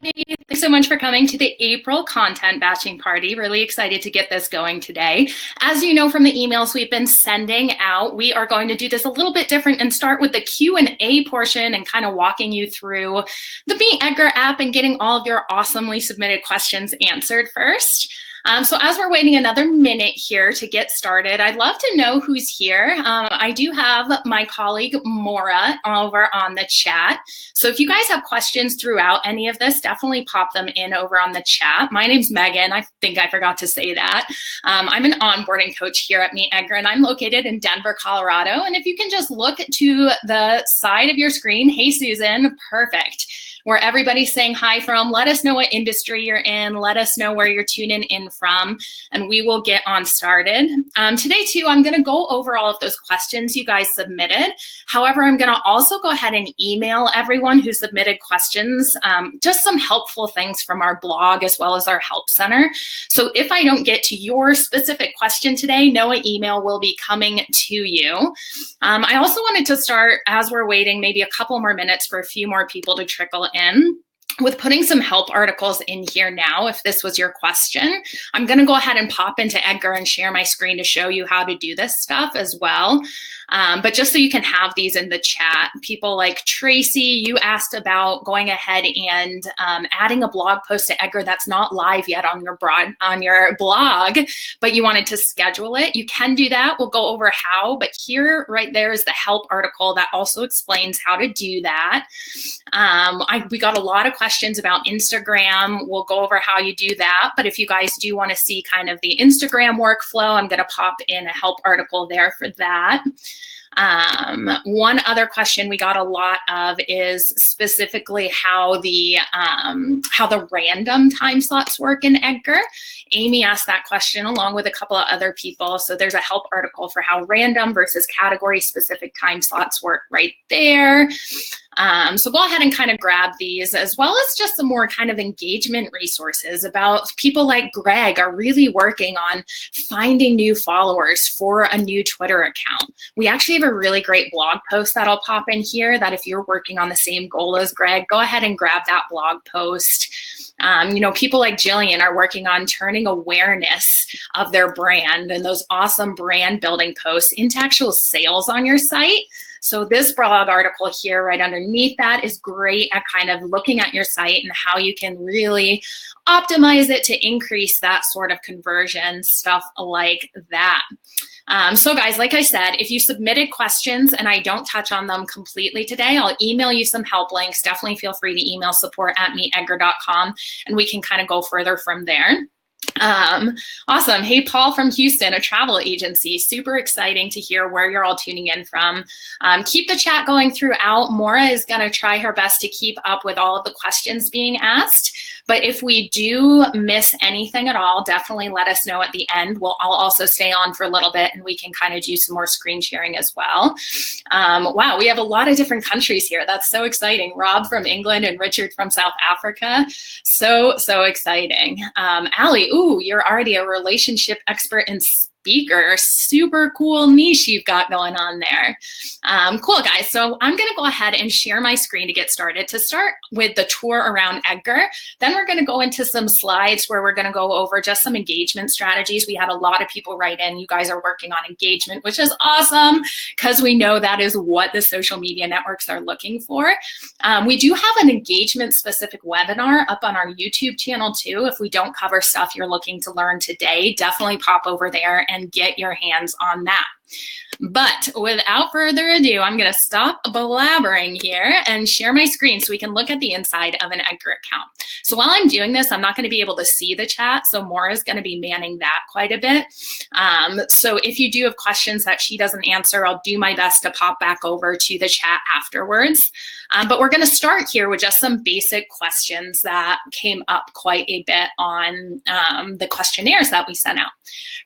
Thanks so much for coming to the April content batching party. Really excited to get this going today. As you know from the emails we've been sending out, we are going to do this a little bit different and start with the Q&A portion and kind of walking you through the MeetEdgar app and getting all of your awesomely submitted questions answered first. So as we're waiting another minute here to get started, I'd love to know who's here. I do have my colleague Maura over on the chat. So if you guys have questions throughout any of this, definitely pop them in over on the chat. My name's Megan. I think I forgot to say that. I'm an onboarding coach here at MeetEdgar, and I'm located in Denver, Colorado. And if you can just look to the side of your screen, hey, Susan, perfect. Where everybody's saying hi from. Let us know what industry you're in. Let us know where you're tuning in from, and we will get on started. Today, too, I'm going to go over all of those questions you guys submitted. However, I'm going to also go ahead and email everyone who submitted questions just some helpful things from our blog as well as our help center. So if I don't get to your specific question today, know an email will be coming to you. I also wanted to start, as we're waiting, maybe a couple more minutes for a few more people to trickle in, with putting some help articles in here now. If this was your question, I'm going to go ahead and pop into Edgar and share my screen to show you how to do this stuff as well. But just so you can have these in the chat, people like Tracy, you asked about going ahead and adding a blog post to Edgar that's not live yet on your blog, but you wanted to schedule it. You can do that. We'll go over how, but here right there is the help article that also explains how to do that. We got a lot of questions about Instagram. We'll go over how you do that. But if you guys do want to see kind of the Instagram workflow, I'm going to pop in a help article there for that. One other question we got a lot of is specifically how the random time slots work in Edgar. Amy asked that question along with a couple of other people. So there's a help article for how random versus category specific time slots work right there. So go ahead and kind of grab these, as well as just some more kind of engagement resources about people like Greg are really working on finding new followers for a new Twitter account. We actually have a really great blog post that I'll pop in here that if you're working on the same goal as Greg, go ahead and grab that blog post. People like Jillian are working on turning awareness of their brand and those awesome brand building posts into actual sales on your site. So this blog article here right underneath that is great at kind of looking at your site and how you can really optimize it to increase that sort of conversion, stuff like that. So guys, like I said, if you submitted questions and I don't touch on them completely today, I'll email you some help links. Definitely feel free to email support@meetedgar.com and we can kind of go further from there. Awesome. Hey, Paul from Houston, a travel agency. Super exciting to hear where you're all tuning in from. Keep the chat going throughout. Maura is going to try her best to keep up with all of the questions being asked. But if we do miss anything at all, definitely let us know at the end. I'll also stay on for a little bit and we can kind of do some more screen sharing as well. Wow, we have a lot of different countries here. That's so exciting. Rob from England and Richard from South Africa. So exciting. Allie, ooh, you're already a relationship expert and speaker. Super cool niche you've got going on there. Cool, guys. So I'm going to go ahead and share my screen to get started. To start with the tour around Edgar, then we're going to go into some slides where we're going to go over just some engagement strategies. We had a lot of people write in. You guys are working on engagement, which is awesome because we know that is what the social media networks are looking for. We do have an engagement-specific webinar up on our YouTube channel too. If we don't cover stuff you're looking to learn today, definitely pop over there and get your hands on that. But without further ado, I'm going to stop blabbering here and share my screen so we can look at the inside of an Edgar account. So while I'm doing this, I'm not going to be able to see the chat, so Maura's going to be manning that quite a bit. So if you do have questions that she doesn't answer, I'll do my best to pop back over to the chat afterwards. But we're going to start here with just some basic questions that came up quite a bit on the questionnaires that we sent out.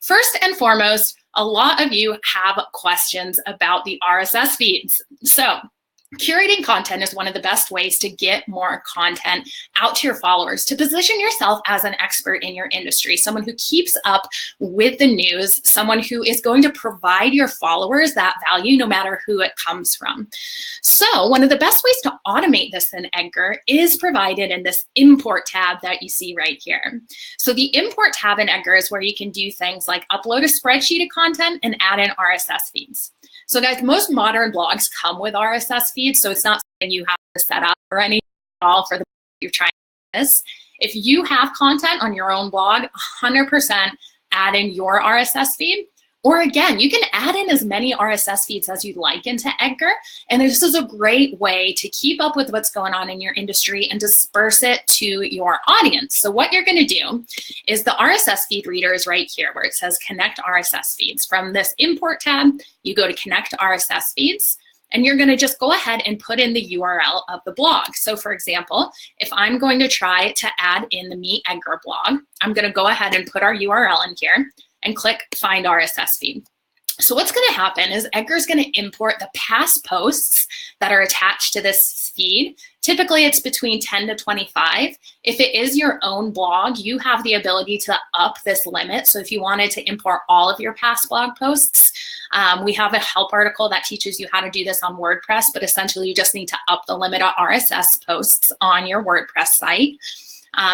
First and foremost, a lot of you have questions about the RSS feeds. So Curating content is one of the best ways to get more content out to your followers, to position yourself as an expert in your industry, someone who keeps up with the news, someone who is going to provide your followers that value no matter who it comes from. So one of the best ways to automate this in Edgar is provided in this import tab that you see right here. So the import tab in Edgar is where you can do things like upload a spreadsheet of content and add in RSS feeds. So guys, most modern blogs come with RSS feeds, so it's not something you have to set up or anything at all for the you're trying this. If you have content on your own blog, 100% add in your RSS feed. Or again, you can add in as many RSS feeds as you'd like into Edgar. And this is a great way to keep up with what's going on in your industry and disperse it to your audience. So what you're going to do is the RSS feed reader is right here where it says connect RSS feeds. From this import tab, you go to connect RSS feeds. And you're going to just go ahead and put in the URL of the blog. So for example, if I'm going to try to add in the MeetEdgar blog, I'm going to go ahead and put our URL in here and click Find RSS Feed. So what's going to happen is Edgar's going to import the past posts that are attached to this feed. Typically, it's between 10 to 25. If it is your own blog, you have the ability to up this limit. So if you wanted to import all of your past blog posts, we have a help article that teaches you how to do this on WordPress, but essentially you just need to up the limit of RSS posts on your WordPress site.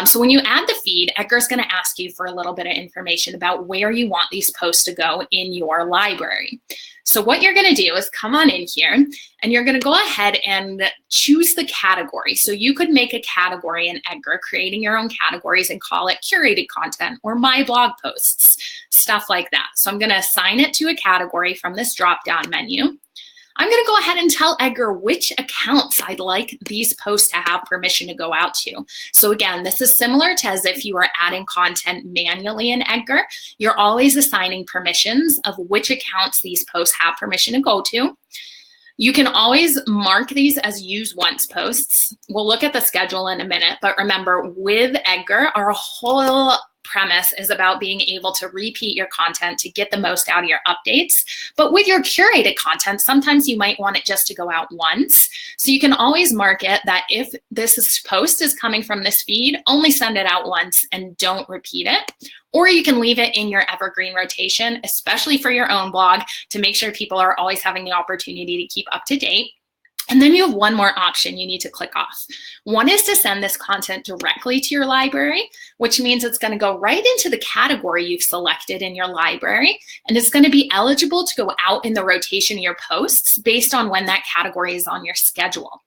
So when you add the feed, Edgar's going to ask you for a little bit of information about where you want these posts to go in your library. So what you're going to do is come on in here and you're going to go ahead and choose the category. So you could make a category in Edgar, creating your own categories and call it curated content or my blog posts, stuff like that. So I'm going to assign it to a category from this drop-down menu. I'm going to go ahead and tell Edgar which accounts I'd like these posts to have permission to go out to. So again, this is similar to as if you were adding content manually in Edgar. You're always assigning permissions of which accounts these posts have permission to go to. You can always mark these as use once posts. We'll look at the schedule in a minute, but remember with Edgar, our whole premise is about being able to repeat your content to get the most out of your updates. But with your curated content, sometimes you might want it just to go out once. So you can always mark it that if this post is coming from this feed, only send it out once and don't repeat it. Or you can leave it in your evergreen rotation, especially for your own blog, to make sure people are always having the opportunity to keep up to date. And then you have one more option you need to click off. One is to send this content directly to your library, which means it's going to go right into the category you've selected in your library, and it's going to be eligible to go out in the rotation of your posts based on when that category is on your schedule.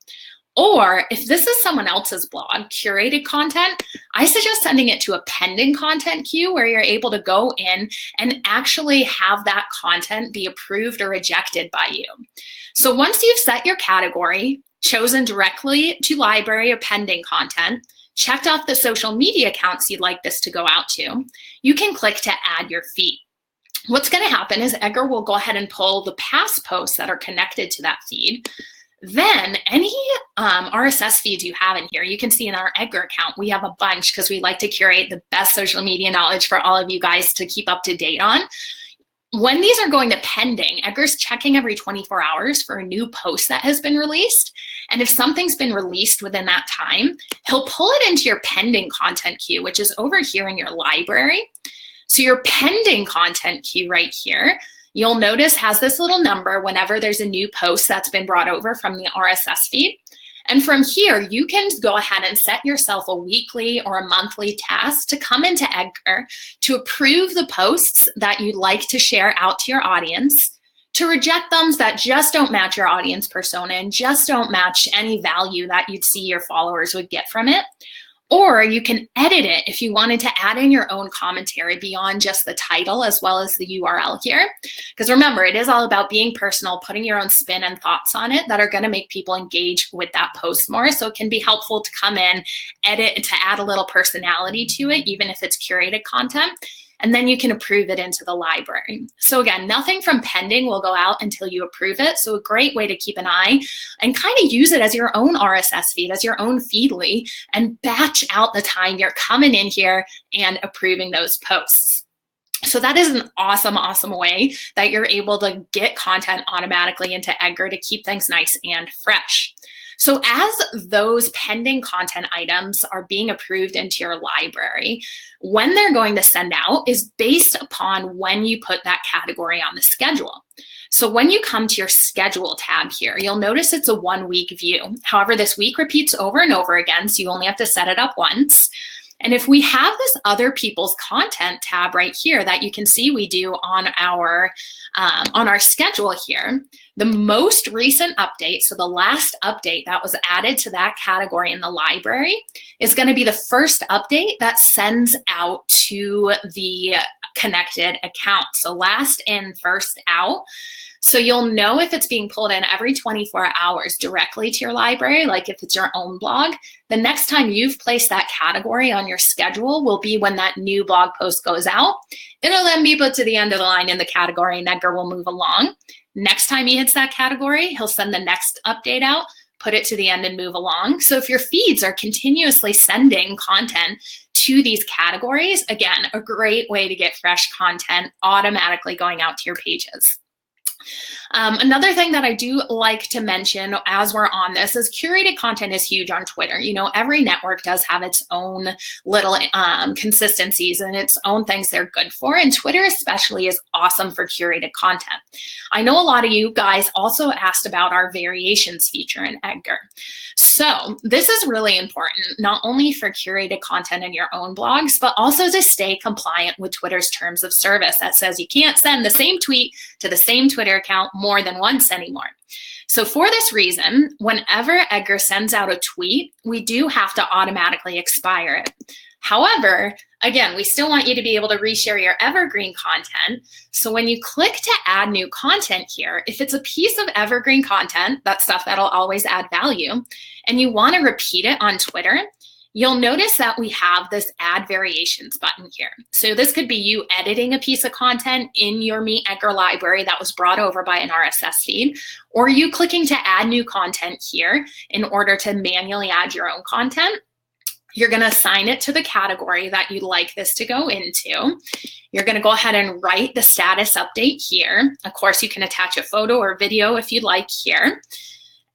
Or if this is someone else's blog, curated content, I suggest sending it to a pending content queue where you're able to go in and actually have that content be approved or rejected by you. So once you've set your category, chosen directly to library or pending content, checked off the social media accounts you'd like this to go out to, you can click to add your feed. What's going to happen is Edgar will go ahead and pull the past posts that are connected to that feed. Then any RSS feeds you have in here, you can see in our Edgar account, we have a bunch because we like to curate the best social media knowledge for all of you guys to keep up to date on. When these are going to pending, Edgar's checking every 24 hours for a new post that has been released. And if something's been released within that time, he'll pull it into your pending content queue, which is over here in your library. So your pending content queue right here, you'll notice has this little number whenever there's a new post that's been brought over from the RSS feed. And from here, you can go ahead and set yourself a weekly or a monthly task to come into Edgar to approve the posts that you'd like to share out to your audience, to reject them that just don't match your audience persona and just don't match any value that you'd see your followers would get from it. Or you can edit it if you wanted to add in your own commentary beyond just the title as well as the URL here. Because remember, it is all about being personal, putting your own spin and thoughts on it that are going to make people engage with that post more. So it can be helpful to come in, edit, to add a little personality to it, even if it's curated content. And then you can approve it into the library. So again, nothing from pending will go out until you approve it. So a great way to keep an eye and kind of use it as your own RSS feed, as your own feedly, and batch out the time you're coming in here and approving those posts. So that is an awesome, awesome way that you're able to get content automatically into Edgar to keep things nice and fresh. So as those pending content items are being approved into your library, when they're going to send out is based upon when you put that category on the schedule. So when you come to your schedule tab here, you'll notice it's a 1 week view. However, this week repeats over and over again, so you only have to set it up once. And if we have this other people's content tab right here that you can see we do on our schedule here, the most recent update, so the last update that was added to that category in the library, is going to be the first update that sends out to the connected account. So last in, first out. So you'll know if it's being pulled in every 24 hours directly to your library, like if it's your own blog. The next time you've placed that category on your schedule will be when that new blog post goes out. It'll then be put to the end of the line in the category and Edgar will move along. Next time he hits that category, he'll send the next update out, put it to the end and move along. So if your feeds are continuously sending content to these categories, again, a great way to get fresh content automatically going out to your pages. Another thing that I do like to mention as we're on this is curated content is huge on Twitter. You know, every network does have its own little consistencies and its own things they're good for. And Twitter especially is awesome for curated content. I know a lot of you guys also asked about our variations feature in Edgar. So this is really important, not only for curated content in your own blogs, but also to stay compliant with Twitter's terms of service that says you can't send the same tweet to the same Twitter account more than once anymore. So for this reason, whenever Edgar sends out a tweet, we do have to automatically expire it. However, again, we still want you to be able to reshare your evergreen content. So when you click to add new content here, if it's a piece of evergreen content, that's stuff that'll always add value, and you want to repeat it on Twitter, you'll notice that we have this add variations button here. So this could be you editing a piece of content in your MeetEdgar library that was brought over by an RSS feed, or you clicking to add new content here in order to manually add your own content. You're going to assign it to the category that you'd like this to go into. You're going to go ahead and write the status update here. Of course, you can attach a photo or video if you'd like here.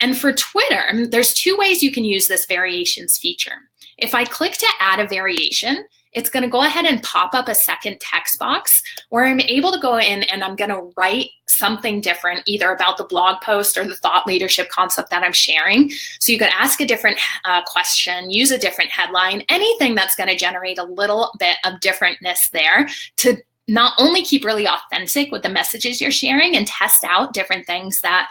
And for Twitter, there's two ways you can use this variations feature. If I click to add a variation, it's going to go ahead and pop up a second text box where I'm able to go in and I'm going to write something different, either about the blog post or the thought leadership concept that I'm sharing. So you could ask a different question, use a different headline, anything that's going to generate a little bit of differentness there to not only keep really authentic with the messages you're sharing and test out different things that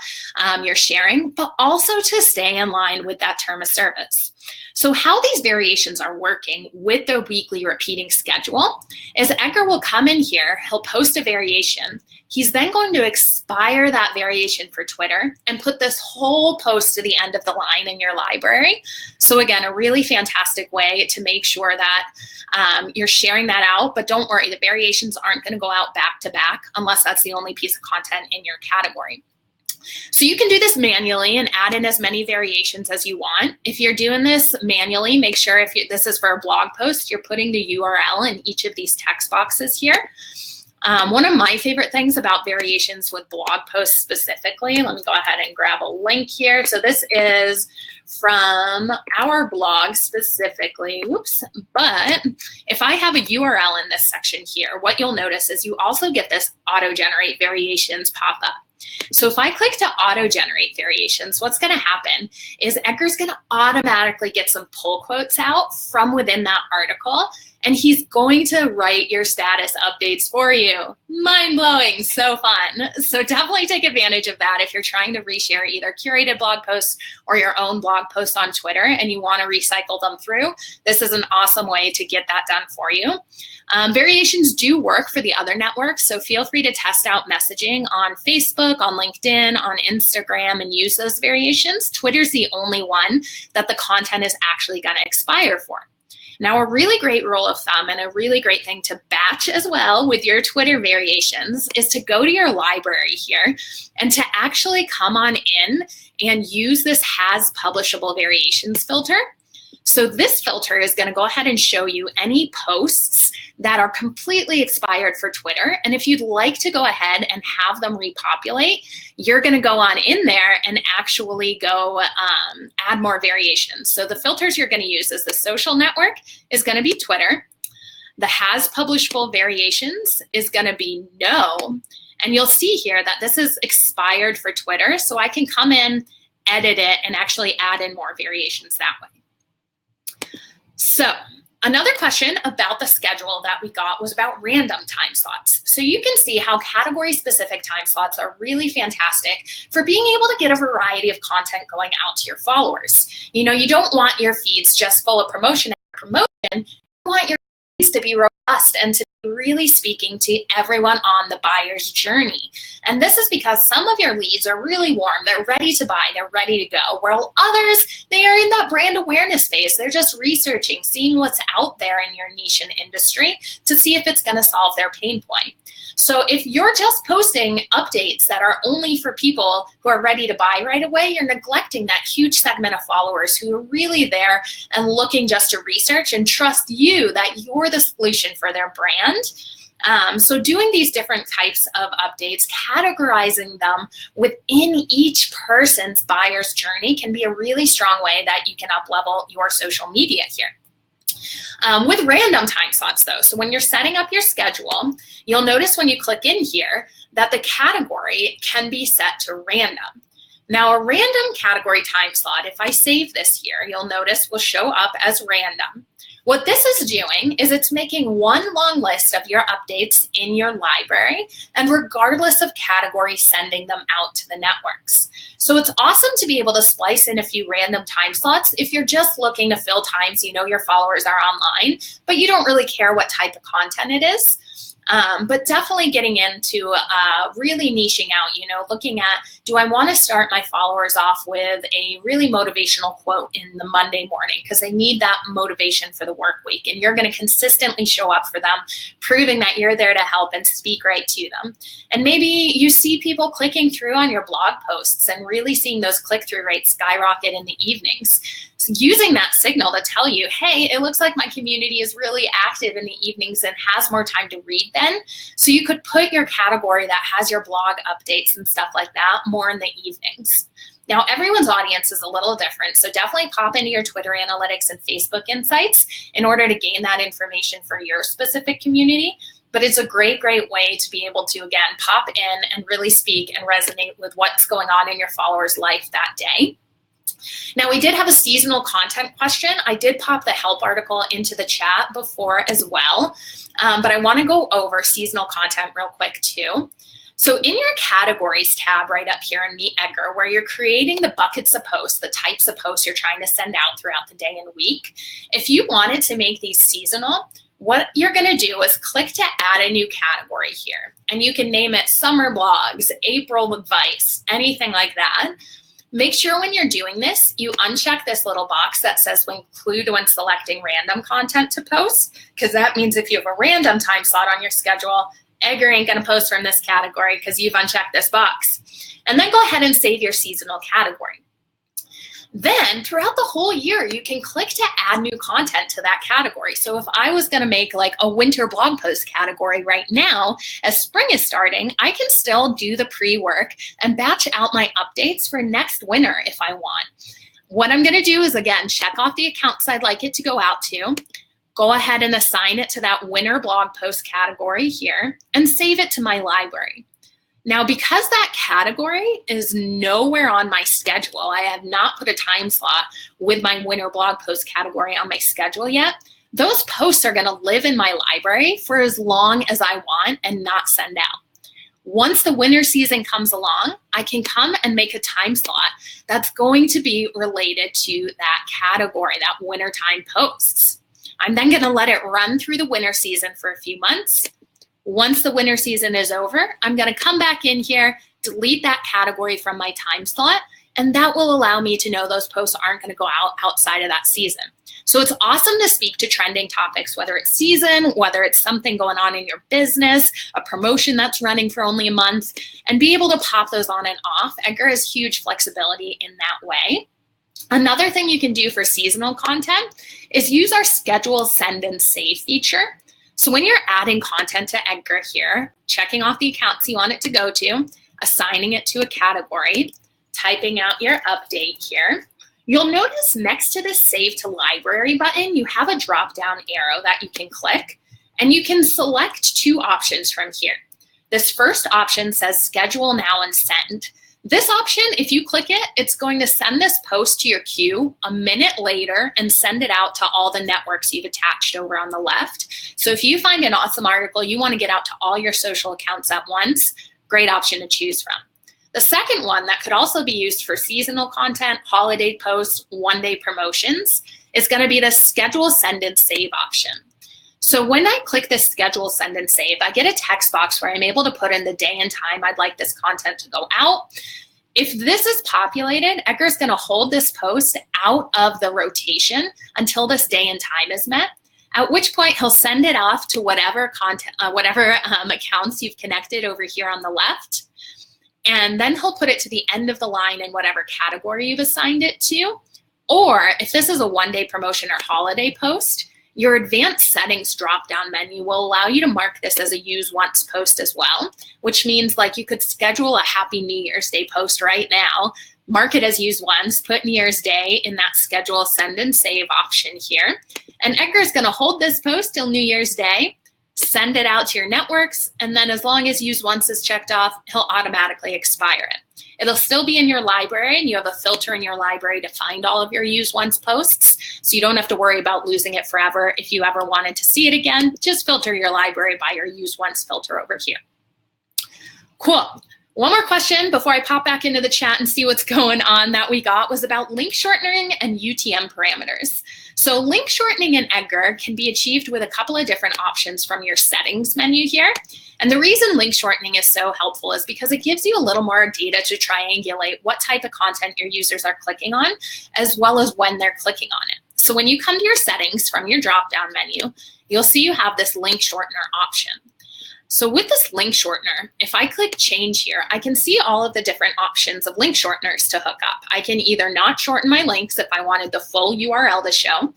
you're sharing, but also to stay in line with that term of service. So how these variations are working with the weekly repeating schedule is Edgar will come in here, he'll post a variation. He's then going to expire that variation for Twitter and put this whole post to the end of the line in your library. So again, a really fantastic way to make sure that you're sharing that out, but don't worry, the variations aren't going to go out back to back unless that's the only piece of content in your category. So you can do this manually and add in as many variations as you want. If you're doing this manually, make sure if this is for a blog post, you're putting the URL in each of these text boxes here. One of my favorite things about variations with blog posts specifically, let me go ahead and grab a link here. So this is from our blog specifically, but if I have a URL in this section here, what you'll notice is you also get this auto-generate variations pop up. So if I click to auto-generate variations, what's going to happen is Edgar's going to automatically get some pull quotes out from within that article, and he's going to write your status updates for you. Mind-blowing, so fun. So definitely take advantage of that if you're trying to reshare either curated blog posts or your own blog posts on Twitter and you want to recycle them through. This is an awesome way to get that done for you. Variations do work for the other networks, so feel free to test out messaging on Facebook, on LinkedIn, on Instagram, and use those variations. Twitter's the only one that the content is actually going to expire for. Now, a really great rule of thumb and a really great thing to batch as well with your Twitter variations is to go to your library here and to actually come on in and use this has publishable variations filter. So this filter is going to go ahead and show you any posts that are completely expired for Twitter. And if you'd like to go ahead and have them repopulate, you're going to go on in there and actually go add more variations. So the filters you're going to use is the social network is going to be Twitter. The has publishable variations is going to be no. And you'll see here that this is expired for Twitter. So I can come in, edit it, and actually add in more variations that way. So another question about the schedule that we got was about random time slots. So you can see how category-specific time slots are really fantastic for being able to get a variety of content going out to your followers. You know, you don't want your feeds just full of promotion and promotion. You want your feeds to be robust and to be really speaking to everyone on the buyer's journey. And this is because some of your leads are really warm. They're ready to buy. They're ready to go. While others, they are in that brand awareness phase. They're just researching, seeing what's out there in your niche and industry to see if it's going to solve their pain point. So if you're just posting updates that are only for people who are ready to buy right away, you're neglecting that huge segment of followers who are really there and looking just to research and trust you that you're the solution for their brand. So doing these different types of updates, categorizing them within each person's buyer's journey can be a really strong way that you can up-level your social media here. With random time slots though, so when you're setting up your schedule, you'll notice when you click in here that the category can be set to random. Now a random category time slot, if I save this here, you'll notice will show up as random. What this is doing is it's making one long list of your updates in your library, and regardless of category, sending them out to the networks. So it's awesome to be able to splice in a few random time slots if you're just looking to fill times you know your followers are online, but you don't really care what type of content it is. But definitely getting into really niching out, you know, looking at, do I want to start my followers off with a really motivational quote in the Monday morning because they need that motivation for the work week, and you're going to consistently show up for them, proving that you're there to help and speak right to them. And maybe you see people clicking through on your blog posts and really seeing those click-through rates skyrocket in the evenings. So using that signal to tell you, hey, it looks like my community is really active in the evenings and has more time to read then. So you could put your category that has your blog updates and stuff like that more in the evenings. Now, everyone's audience is a little different, so definitely pop into your Twitter analytics and Facebook insights in order to gain that information for your specific community. But it's a great, great way to be able to, again, pop in and really speak and resonate with what's going on in your followers' life that day. Now, we did have a seasonal content question. I did pop the help article into the chat before as well, but I want to go over seasonal content real quick too. So in your categories tab right up here in MeetEdgar, where you're creating the buckets of posts, the types of posts you're trying to send out throughout the day and week, if you wanted to make these seasonal, what you're going to do is click to add a new category here. And you can name it summer blogs, April advice, anything like that. Make sure when you're doing this, you uncheck this little box that says include when selecting random content to post, because that means if you have a random time slot on your schedule, Edgar ain't going to post from this category because you've unchecked this box. And then go ahead and save your seasonal category. Then throughout the whole year, you can click to add new content to that category. So if I was going to make like a winter blog post category right now, as spring is starting, I can still do the pre-work and batch out my updates for next winter if I want. What I'm going to do is, again, check off the accounts I'd like it to go out to, go ahead and assign it to that winter blog post category here, and save it to my library. Now, because that category is nowhere on my schedule, I have not put a time slot with my winter blog post category on my schedule yet, those posts are going to live in my library for as long as I want and not send out. Once the winter season comes along, I can come and make a time slot that's going to be related to that category, that wintertime posts. I'm then going to let it run through the winter season for a few months. Once the winter season is over, I'm going to come back in here, delete that category from my time slot, and that will allow me to know those posts aren't going to go out outside of that season. So it's awesome to speak to trending topics, whether it's season, whether it's something going on in your business, a promotion that's running for only a month, and be able to pop those on and off. Edgar has huge flexibility in that way. Another thing you can do for seasonal content is use our schedule, send, and save feature. So when you're adding content to Edgar here, checking off the accounts you want it to go to, assigning it to a category, typing out your update here, you'll notice next to the Save to Library button, you have a drop-down arrow that you can click, and you can select two options from here. This first option says Schedule Now and Send. This option, if you click it, it's going to send this post to your queue a minute later and send it out to all the networks you've attached over on the left. So if you find an awesome article you want to get out to all your social accounts at once, great option to choose from. The second one that could also be used for seasonal content, holiday posts, one-day promotions is going to be the Schedule, Send, and Save option. So when I click this Schedule, Send, and Save, I get a text box where I'm able to put in the day and time I'd like this content to go out. If this is populated, Edgar's going to hold this post out of the rotation until this day and time is met, at which point he'll send it off to whatever content, accounts you've connected over here on the left. And then he'll put it to the end of the line in whatever category you've assigned it to. Or if this is a one-day promotion or holiday post, your advanced settings drop-down menu will allow you to mark this as a use once post as well, which means like you could schedule a Happy New Year's Day post right now, mark it as use once, put New Year's Day in that Schedule, Send, and Save option here. And Edgar's going to hold this post till New Year's Day, send it out to your networks, and then as long as use once is checked off, he'll automatically expire it. It'll still be in your library, and you have a filter in your library to find all of your use once posts, so you don't have to worry about losing it forever. If you ever wanted to see it again, just filter your library by your use once filter over here. Cool. One more question before I pop back into the chat and see what's going on that we got was about link shortening and UTM parameters. So link shortening in Edgar can be achieved with a couple of different options from your settings menu here. And the reason link shortening is so helpful is because it gives you a little more data to triangulate what type of content your users are clicking on, as well as when they're clicking on it. So when you come to your settings from your drop-down menu, you'll see you have this link shortener option. So with this link shortener, if I click change here, I can see all of the different options of link shorteners to hook up. I can either not shorten my links if I wanted the full URL to show.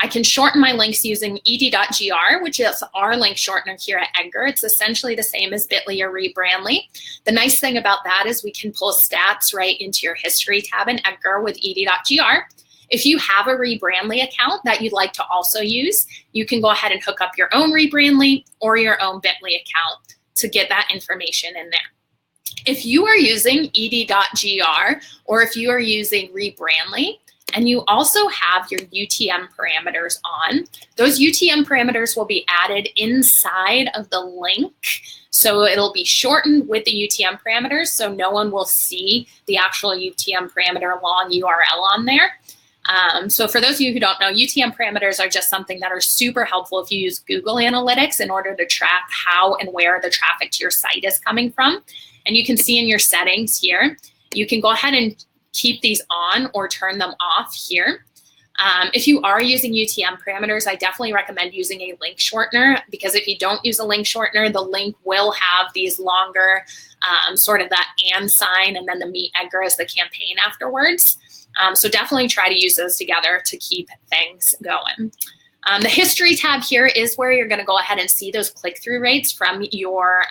I can shorten my links using ed.gr, which is our link shortener here at Edgar. It's essentially the same as Bitly or Rebrandly. The nice thing about that is we can pull stats right into your history tab in Edgar with ed.gr. If you have a Rebrandly account that you'd like to also use, you can go ahead and hook up your own Rebrandly or your own Bitly account to get that information in there. If you are using ed.gr or if you are using Rebrandly, and you also have your UTM parameters on, those UTM parameters will be added inside of the link. So it'll be shortened with the UTM parameters, so no one will see the actual UTM parameter long URL on there. So for those of you who don't know, UTM parameters are just something that are super helpful if you use Google Analytics in order to track how and where the traffic to your site is coming from. And you can see in your settings here, you can go ahead and keep these on or turn them off here. If you are using UTM parameters, I definitely recommend using a link shortener, because if you don't use a link shortener, the link will have these longer, sort of that and sign, and then the MeetEdgar as the campaign afterwards. So definitely try to use those together to keep things going. The history tab here is where you're going to go ahead and see those click-through rates from your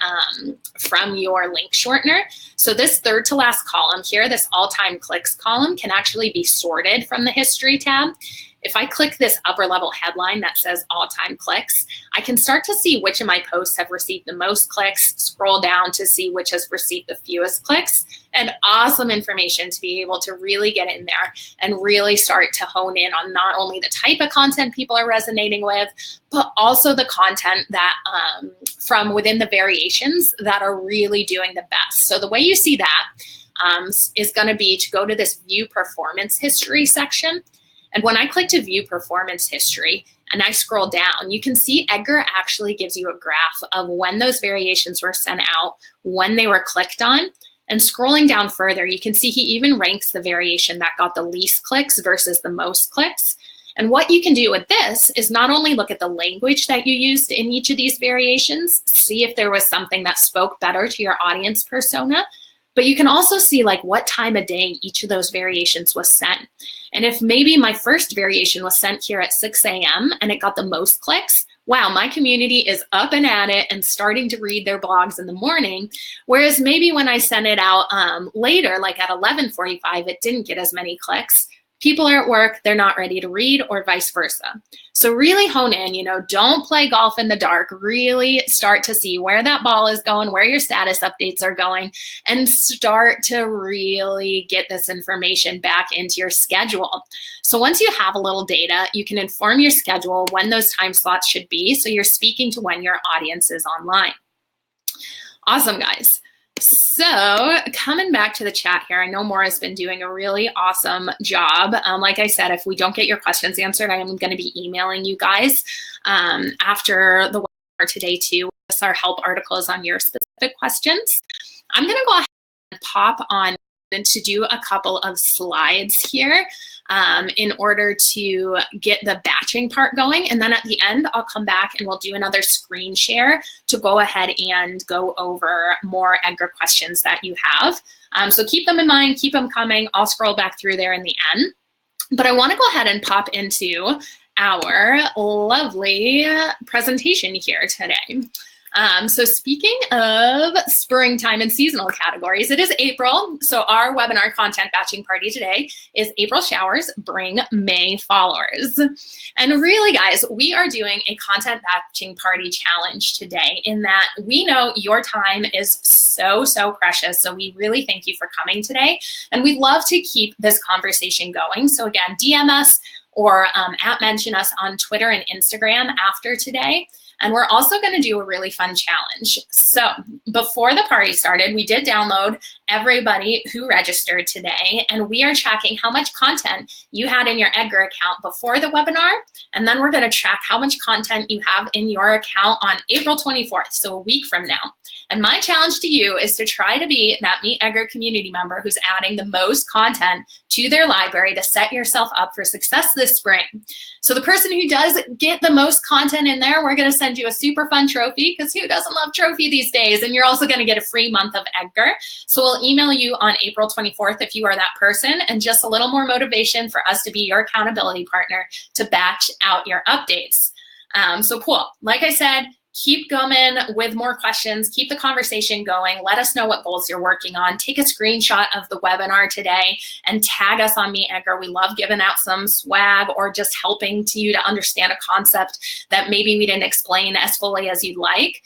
link shortener. So this third to last column here, this all-time clicks column, can actually be sorted from the history tab. If I click this upper level headline that says all-time clicks, I can start to see which of my posts have received the most clicks, scroll down to see which has received the fewest clicks, and awesome information to be able to really get in there and really start to hone in on not only the type of content people are resonating with, but also the content that from within the variations that are really doing the best. So the way you see that is going to be to go to this view performance history section. And when I click to view performance history and I scroll down, you can see Edgar actually gives you a graph of when those variations were sent out, when they were clicked on. And scrolling down further, you can see he even ranks the variation that got the least clicks versus the most clicks. And what you can do with this is not only look at the language that you used in each of these variations, see if there was something that spoke better to your audience persona, but you can also see like what time of day each of those variations was sent. And if maybe my first variation was sent here at 6 a.m. and it got the most clicks, wow, my community is up and at it and starting to read their blogs in the morning. Whereas maybe when I sent it out later, like at 11:45, it didn't get as many clicks. People are at work, they're not ready to read, or vice versa. So really hone in, don't play golf in the dark. Really start to see where that ball is going, where your status updates are going, and start to really get this information back into your schedule. So once you have a little data, you can inform your schedule when those time slots should be, so you're speaking to when your audience is online. Awesome, guys. So coming back to the chat here, I know Maura's been doing a really awesome job. Like I said, if we don't get your questions answered, I am going to be emailing you guys after the webinar today too. Our help articles on your specific questions. I'm going to go ahead and pop on to do a couple of slides here in order to get the batching part going. And then at the end, I'll come back and we'll do another screen share to go ahead and go over more Edgar questions that you have. So keep them in mind, keep them coming. I'll scroll back through there in the end. But I want to go ahead and pop into our lovely presentation here today. So speaking of springtime and seasonal categories, it is April. So our webinar content batching party today is April showers bring May followers. And really, guys, we are doing a content batching party challenge today in that we know your time is so precious. So we really thank you for coming today. And we'd love to keep this conversation going. So again, DM us or @mention us on Twitter and Instagram after today. And we're also going to do a really fun challenge. So before the party started, we did download everybody who registered today, and we are tracking how much content you had in your Edgar account before the webinar, and then we're going to track how much content you have in your account on April 24th, so a week from now. And my challenge to you is to try to be that MeetEdgar community member who's adding the most content to their library to set yourself up for success this spring. So the person who does get the most content in there, we're going to send you a super fun trophy, because who doesn't love trophy these days? And you're also going to get a free month of Edgar. So we'll email you on April 24th if you are that person, and just a little more motivation for us to be your accountability partner to batch out your updates. So cool. Like I said, keep going with more questions. Keep the conversation going. Let us know what goals you're working on. Take a screenshot of the webinar today and tag us on MeetEdgar. We love giving out some swag or just helping you to understand a concept that maybe we didn't explain as fully as you'd like.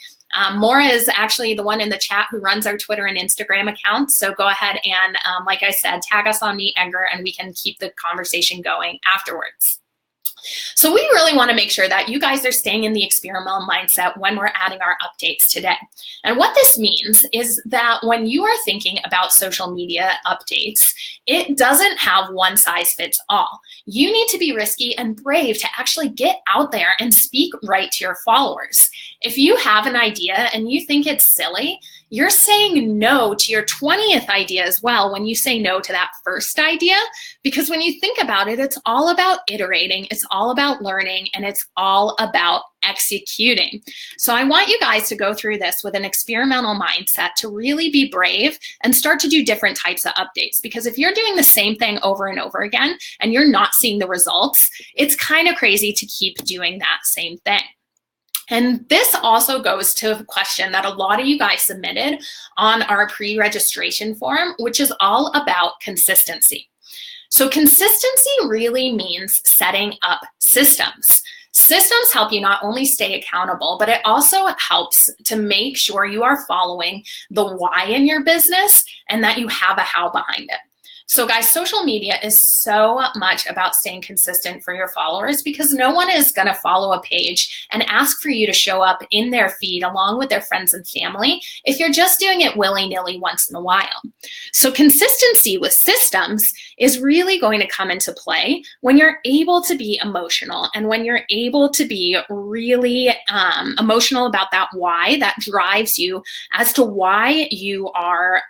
Maura is actually the one in the chat who runs our Twitter and Instagram accounts. So go ahead and, like I said, tag us on MeetEdgar and we can keep the conversation going afterwards. So we really want to make sure that you guys are staying in the experimental mindset when we're adding our updates today. And what this means is that when you are thinking about social media updates, it doesn't have one size fits all. You need to be risky and brave to actually get out there and speak right to your followers. If you have an idea and you think it's silly, you're saying no to your 20th idea as well when you say no to that first idea, because when you think about it, it's all about iterating, it's all about learning, and it's all about executing. So I want you guys to go through this with an experimental mindset to really be brave and start to do different types of updates. Because if you're doing the same thing over and over again and you're not seeing the results, it's kind of crazy to keep doing that same thing. And this also goes to a question that a lot of you guys submitted on our pre-registration form, which is all about consistency. So consistency really means setting up systems. Systems help you not only stay accountable, but it also helps to make sure you are following the why in your business and that you have a how behind it. So guys, social media is so much about staying consistent for your followers, because no one is going to follow a page and ask for you to show up in their feed along with their friends and family if you're just doing it willy-nilly once in a while. So consistency with systems is really going to come into play when you're able to be emotional and when you're able to be really emotional about that why that drives you as to why you are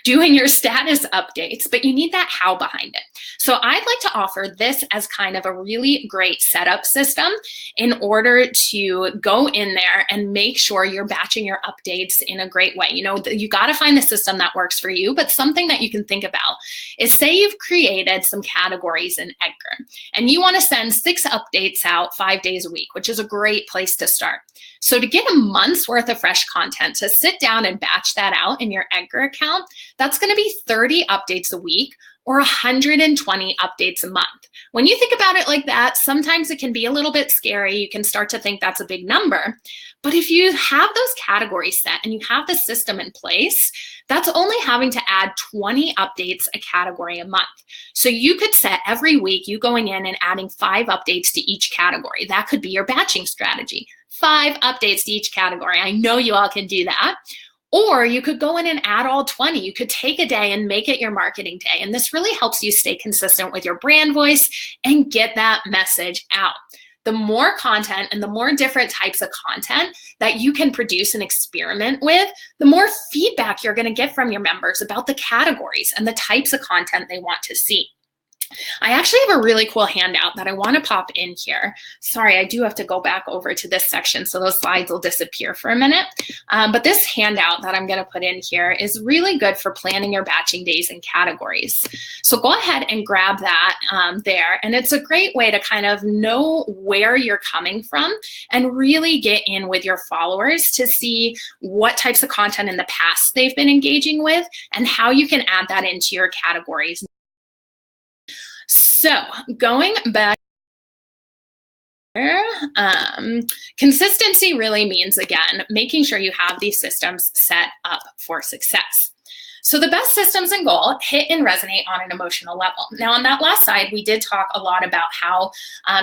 doing your status updates, but you need that how behind it. So I'd like to offer this as kind of a really great setup system in order to go in there and make sure you're batching your updates in a great way. You know, you got to find the system that works for you, but something that you can think about is, say you've created some categories in Edgar and you want to send 6 updates out 5 days a week, which is a great place to start. So to get a month's worth of fresh content, to sit down and batch that out in your Edgar account, that's going to be 30 updates a week or 120 updates a month. When you think about it like that, sometimes it can be a little bit scary. You can start to think that's a big number. But if you have those categories set and you have the system in place, that's only having to add 20 updates a category a month. So you could set every week you going in and adding 5 updates to each category. That could be your batching strategy. 5 updates to each category. I know you all can do that. Or you could go in and add all 20. You could take a day and make it your marketing day. And this really helps you stay consistent with your brand voice and get that message out. The more content and the more different types of content that you can produce and experiment with, the more feedback you're going to get from your members about the categories and the types of content they want to see. I actually have a really cool handout that I want to pop in here. Sorry, I do have to go back over to this section, so those slides will disappear for a minute. But this handout that I'm going to put in here is really good for planning your batching days and categories. So go ahead and grab that there. And it's a great way to kind of know where you're coming from and really get in with your followers to see what types of content in the past they've been engaging with and how you can add that into your categories. So going back there, consistency really means, again, making sure you have these systems set up for success. So the best systems and goal hit and resonate on an emotional level. Now on that last slide, we did talk a lot about how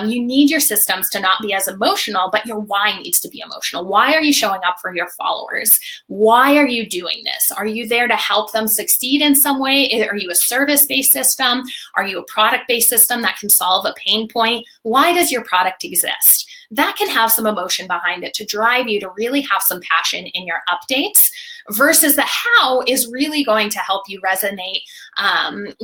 you need your systems to not be as emotional, but your why needs to be emotional. Why are you showing up for your followers? Why are you doing this? Are you there to help them succeed in some way? Are you a service-based system? Are you a product-based system that can solve a pain point? Why does your product exist? That can have some emotion behind it to drive you to really have some passion in your updates, versus the how is really going to help you resonate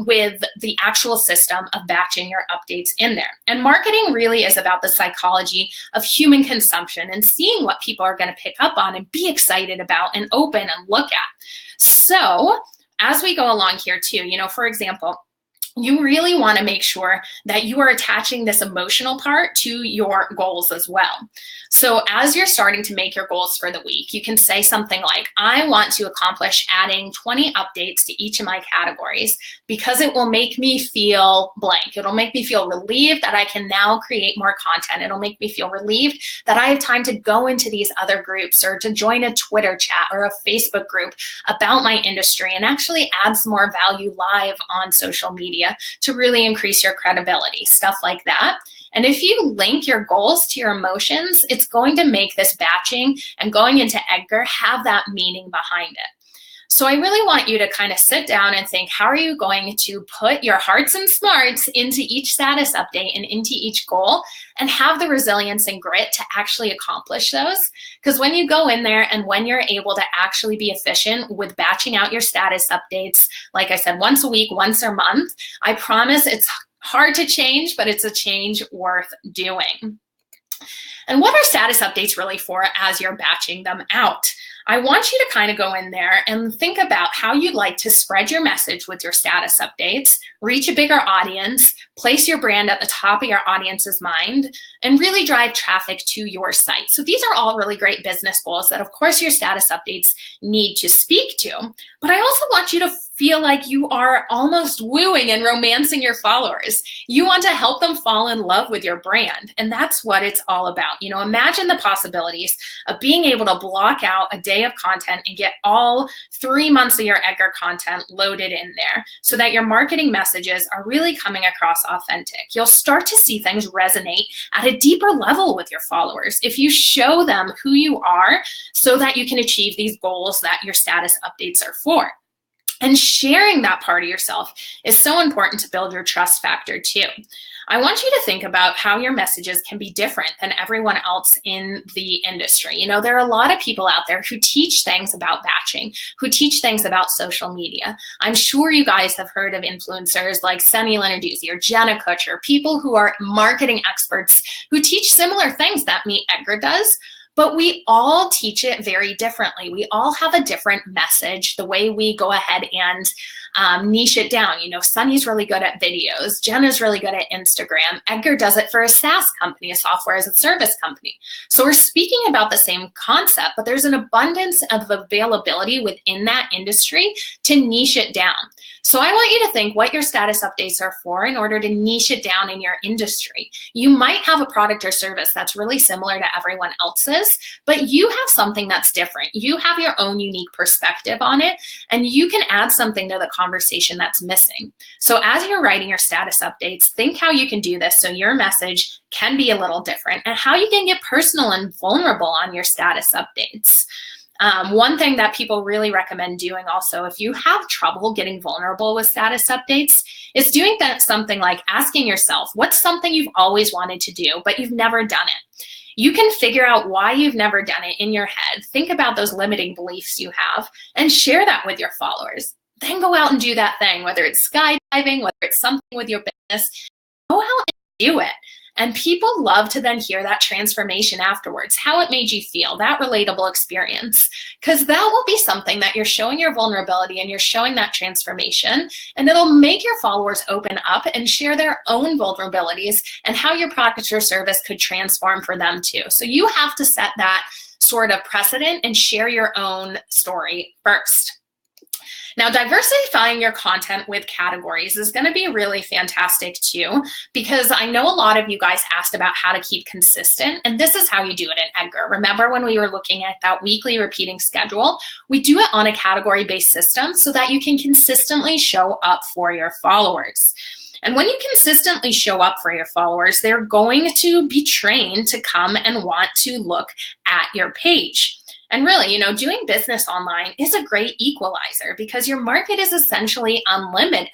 with the actual system of batching your updates in there. And marketing really is about the psychology of human consumption and seeing what people are going to pick up on and be excited about and open and look at. So as we go along here too, you know, for example, you really want to make sure that you are attaching this emotional part to your goals as well. So as you're starting to make your goals for the week, you can say something like, I want to accomplish adding 20 updates to each of my categories because it will make me feel blank. It'll make me feel relieved that I can now create more content. It'll make me feel relieved that I have time to go into these other groups or to join a Twitter chat or a Facebook group about my industry and actually add some more value live on social media to really increase your credibility, stuff like that. And if you link your goals to your emotions, it's going to make this batching and going into Edgar have that meaning behind it. So I really want you to kind of sit down and think, how are you going to put your hearts and smarts into each status update and into each goal and have the resilience and grit to actually accomplish those? Because when you go in there and when you're able to actually be efficient with batching out your status updates, like I said, once a week, once a month, I promise it's hard to change, but it's a change worth doing. And what are status updates really for as you're batching them out? I want you to kind of go in there and think about how you'd like to spread your message with your status updates, reach a bigger audience, place your brand at the top of your audience's mind, and really drive traffic to your site. So these are all really great business goals that, of course, your status updates need to speak to. But I also want you to feel like you are almost wooing and romancing your followers. You want to help them fall in love with your brand. And that's what it's all about. You know, imagine the possibilities of being able to block out a day of content and get all 3 months of your Edgar content loaded in there so that your marketing messages are really coming across authentic. You'll start to see things resonate at a deeper level with your followers if you show them who you are so that you can achieve these goals that your status updates are for. And sharing that part of yourself is so important to build your trust factor too. I want you to think about how your messages can be different than everyone else in the industry. You know, there are a lot of people out there who teach things about batching, who teach things about social media. I'm sure you guys have heard of influencers like Sunny Lenarduzzi or Jenna Kutcher, people who are marketing experts who teach similar things that MeetEdgar does. But we all teach it very differently. We all have a different message, the way we go ahead and niche it down. You know, Sunny's really good at videos. Jenna's really good at Instagram. Edgar does it for a SaaS company, a software as a service company. So we're speaking about the same concept, but there's an abundance of availability within that industry to niche it down. So I want you to think what your status updates are for in order to niche it down in your industry. You might have a product or service that's really similar to everyone else's, but you have something that's different. You have your own unique perspective on it, and you can add something to the conversation that's missing. So as you're writing your status updates, think how you can do this so your message can be a little different and how you can get personal and vulnerable on your status updates. One thing that people really recommend doing also, if you have trouble getting vulnerable with status updates, is doing that something like asking yourself, what's something you've always wanted to do, but you've never done it? You can figure out why you've never done it in your head. Think about those limiting beliefs you have and share that with your followers. Then go out and do that thing, whether it's skydiving, whether it's something with your business, go out and do it. And people love to then hear that transformation afterwards, how it made you feel, that relatable experience, because that will be something that you're showing your vulnerability and you're showing that transformation, and it'll make your followers open up and share their own vulnerabilities and how your product or service could transform for them too. So you have to set that sort of precedent and share your own story first. Now, diversifying your content with categories is going to be really fantastic too, because I know a lot of you guys asked about how to keep consistent, and this is how you do it in Edgar. Remember when we were looking at that weekly repeating schedule? We do it on a category-based system so that you can consistently show up for your followers. And when you consistently show up for your followers, they're going to be trained to come and want to look at your page. And really, you know, doing business online is a great equalizer because your market is essentially unlimited.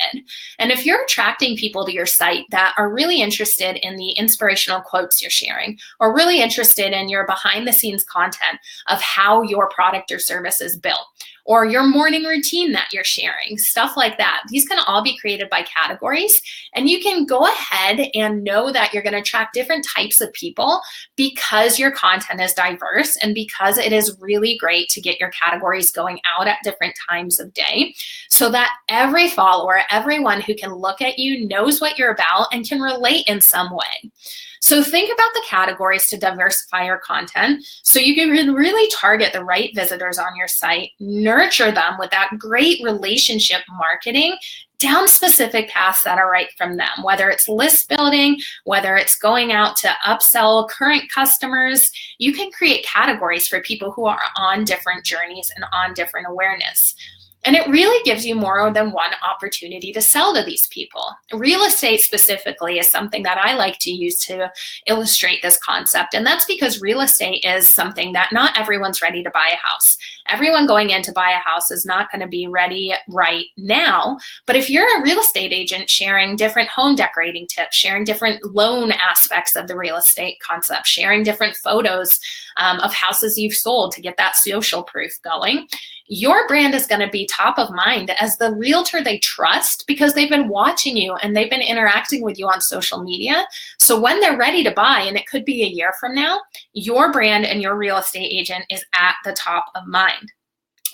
And if you're attracting people to your site that are really interested in the inspirational quotes you're sharing, or really interested in your behind the scenes content of how your product or service is built, or your morning routine that you're sharing, stuff like that. These can all be created by categories, and you can go ahead and know that you're gonna attract different types of people because your content is diverse and because it is really great to get your categories going out at different times of day so that every follower, everyone who can look at you knows what you're about and can relate in some way. So think about the categories to diversify your content so you can really target the right visitors on your site, nurture them with that great relationship marketing down specific paths that are right from them, whether it's list building, whether it's going out to upsell current customers. You can create categories for people who are on different journeys and on different awareness. And it really gives you more than one opportunity to sell to these people. Real estate specifically is something that I like to use to illustrate this concept. And that's because real estate is something that not everyone's ready to buy a house. Everyone going in to buy a house is not going to be ready right now. But if you're a real estate agent sharing different home decorating tips, sharing different loan aspects of the real estate concept, sharing different photos of houses you've sold to get that social proof going, your brand is going to be top of mind as the realtor they trust because they've been watching you and they've been interacting with you on social media. So when they're ready to buy, and it could be a year from now, your brand and your real estate agent is at the top of mind.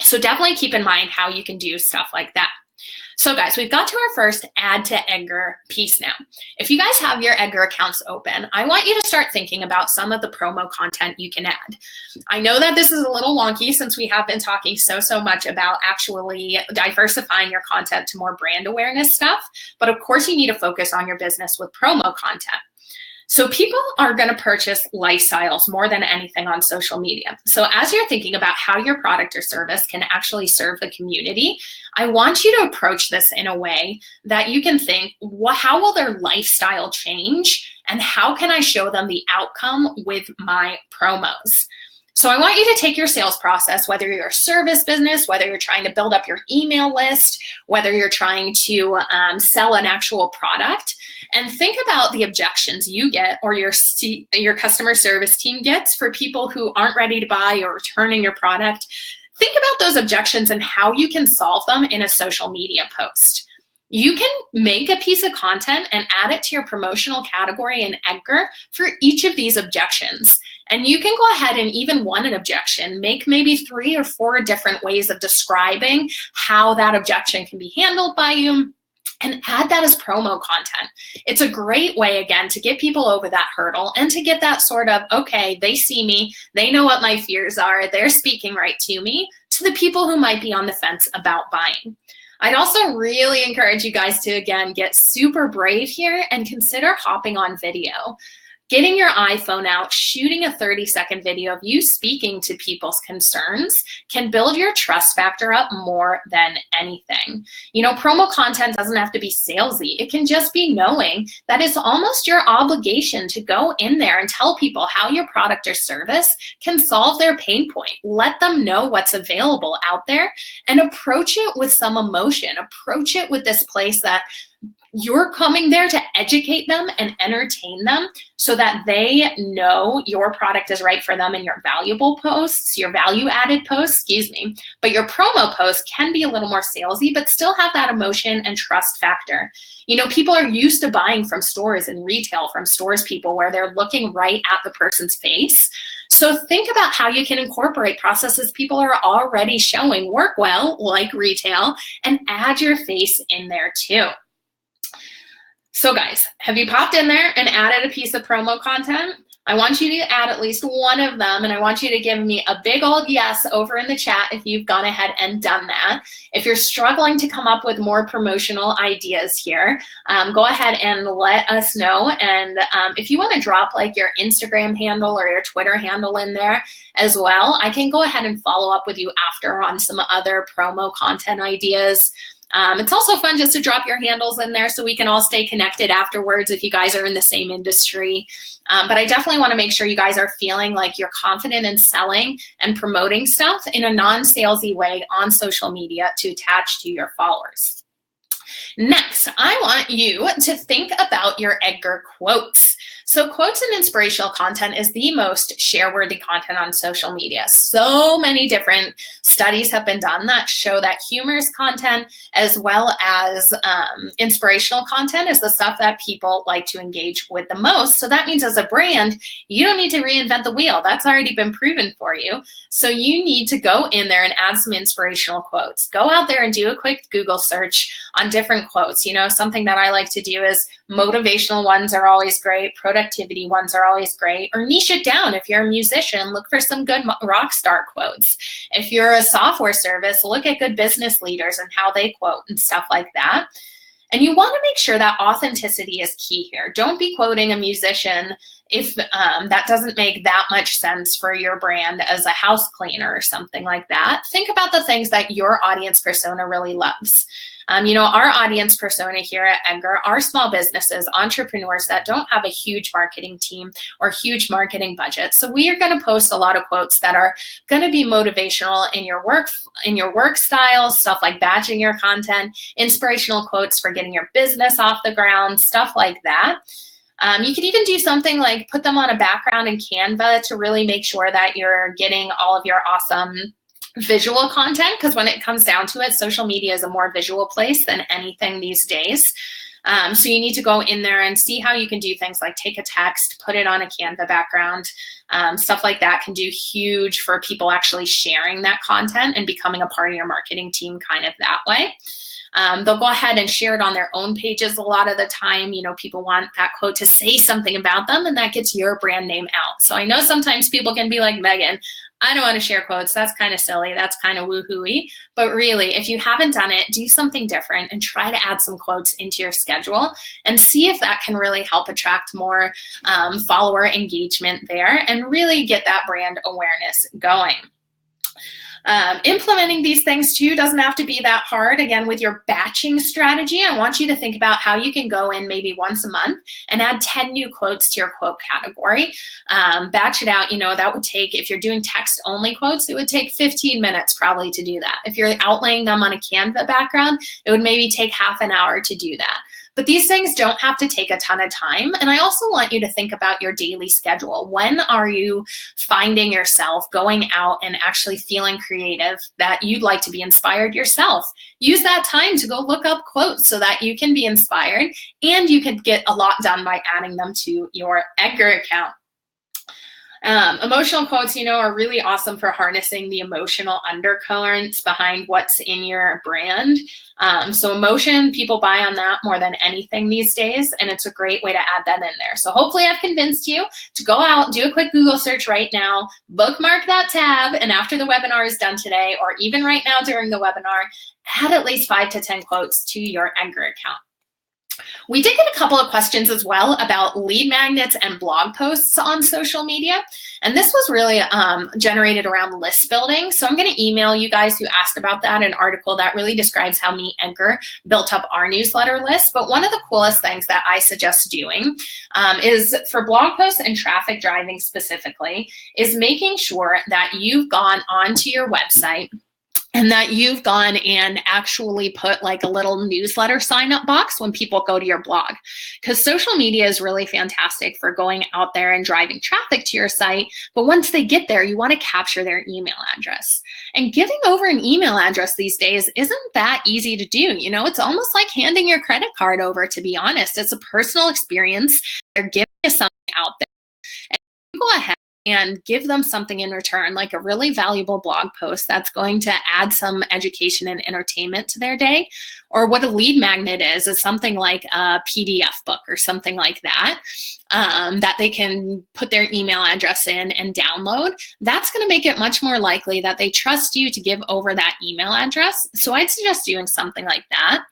So definitely keep in mind how you can do stuff like that. So guys, we've got to our first add to Edgar piece now. If you guys have your Edgar accounts open, I want you to start thinking about some of the promo content you can add. I know that this is a little wonky since we have been talking so much about actually diversifying your content to more brand awareness stuff, but of course you need to focus on your business with promo content. So people are going to purchase lifestyles more than anything on social media. So as you're thinking about how your product or service can actually serve the community, I want you to approach this in a way that you can think, how will their lifestyle change? And how can I show them the outcome with my promos? So I want you to take your sales process, whether you're a service business, whether you're trying to build up your email list, whether you're trying to sell an actual product, and think about the objections you get or your customer service team gets for people who aren't ready to buy or returning your product. Think about those objections and how you can solve them in a social media post. You can make a piece of content and add it to your promotional category in Edgar for each of these objections. And you can go ahead and even one an objection, make maybe 3 or 4 different ways of describing how that objection can be handled by you, and add that as promo content. It's a great way, again, to get people over that hurdle and to get that sort of, okay, they see me, they know what my fears are, they're speaking right to me, to the people who might be on the fence about buying. I'd also really encourage you guys to, again, get super brave here and consider hopping on video. Getting your iPhone out, shooting a 30-second video of you speaking to people's concerns can build your trust factor up more than anything. You know, promo content doesn't have to be salesy. It can just be knowing that it's almost your obligation to go in there and tell people how your product or service can solve their pain point. Let them know what's available out there and approach it with some emotion. Approach it with this place that you're coming there to educate them and entertain them so that they know your product is right for them in your valuable posts, your value-added posts, but your promo posts can be a little more salesy, but still have that emotion and trust factor. You know, people are used to buying from stores and retail, from stores people where they're looking right at the person's face. So think about how you can incorporate processes people are already showing work well, like retail, and add your face in there too. So guys, have you popped in there and added a piece of promo content? I want you to add at least one of them, and I want you to give me a big old yes over in the chat if you've gone ahead and done that. If you're struggling to come up with more promotional ideas here, go ahead and let us know. And if you want to drop like your Instagram handle or your Twitter handle in there as well, I can go ahead and follow up with you after on some other promo content ideas. It's also fun just to drop your handles in there so we can all stay connected afterwards if you guys are in the same industry. But I definitely want to make sure you guys are feeling like you're confident in selling and promoting stuff in a non-salesy way on social media to attach to your followers. Next, I want you to think about your Edgar quotes. So quotes and inspirational content is the most share-worthy content on social media. So many different studies have been done that show that humorous content as well as inspirational content is the stuff that people like to engage with the most. So that means as a brand, you don't need to reinvent the wheel. That's already been proven for you. So you need to go in there and add some inspirational quotes. Go out there and do a quick Google search on different quotes. You know, something that I like to do is motivational ones are always great. Productivity ones are always great. Or niche it down. If you're a musician, look for some good rock star quotes. If you're a software service, look at good business leaders and how they quote and stuff like that. And you want to make sure that authenticity is key here. Don't be quoting a musician if that doesn't make that much sense for your brand as a house cleaner or something like that. Think about the things that your audience persona really loves. You know, our audience persona here at Edgar are small businesses, entrepreneurs that don't have a huge marketing team or huge marketing budget. So we are going to post a lot of quotes that are going to be motivational in your work style, stuff like badging your content, inspirational quotes for getting your business off the ground, stuff like that. You could even do something like put them on a background in Canva to really make sure that you're getting all of your awesome visual content, because when it comes down to it, social media is a more visual place than anything these days. So you need to go in there and see how you can do things like take a text, put it on a Canva background. Stuff like that can do huge for people actually sharing that content and becoming a part of your marketing team kind of that way. They'll go ahead and share it on their own pages a lot of the time. You know, people want that quote to say something about them, and that gets your brand name out. So I know sometimes people can be like, Megan, I don't want to share quotes. That's kind of silly. That's kind of woohooey. But really, if you haven't done it, do something different and try to add some quotes into your schedule and see if that can really help attract more follower engagement there and really get that brand awareness going. Implementing these things too doesn't have to be that hard. Again, with your batching strategy, I want you to think about how you can go in maybe once a month and add 10 new quotes to your quote category. Batch it out. That would take, if you're doing text only quotes, it would take 15 minutes probably to do that. If you're outlaying them on a Canva background, it would maybe take half an hour to do that. But these things don't have to take a ton of time. And I also want you to think about your daily schedule. When are you finding yourself going out and actually feeling creative that you'd like to be inspired yourself? Use that time to go look up quotes so that you can be inspired and you can get a lot done by adding them to your Edgar account. Emotional quotes, are really awesome for harnessing the emotional undercurrents behind what's in your brand. So emotion, people buy on that more than anything these days, and it's a great way to add that in there. So hopefully I've convinced you to go out, do a quick Google search right now, bookmark that tab, and after the webinar is done today, or even right now during the webinar, add at least 5 to 10 quotes to your Edgar account. We did get a couple of questions as well about lead magnets and blog posts on social media. And this was really generated around list building. So I'm going to email you guys who asked about that an article that really describes how MeetEdgar built up our newsletter list. But one of the coolest things that I suggest doing is for blog posts and traffic driving specifically, is making sure that you've gone onto your website and that you've gone and actually put like a little newsletter sign-up box when people go to your blog. Because social media is really fantastic for going out there and driving traffic to your site. But once they get there, you want to capture their email address. And giving over an email address these days isn't that easy to do. It's almost like handing your credit card over, to be honest. It's a personal experience. They're giving you something out there. And you go ahead and give them something in return, like a really valuable blog post that's going to add some education and entertainment to their day. Or what a lead magnet is something like a PDF book or something like that, that they can put their email address in and download. That's going to make it much more likely that they trust you to give over that email address. So I'd suggest doing something like that.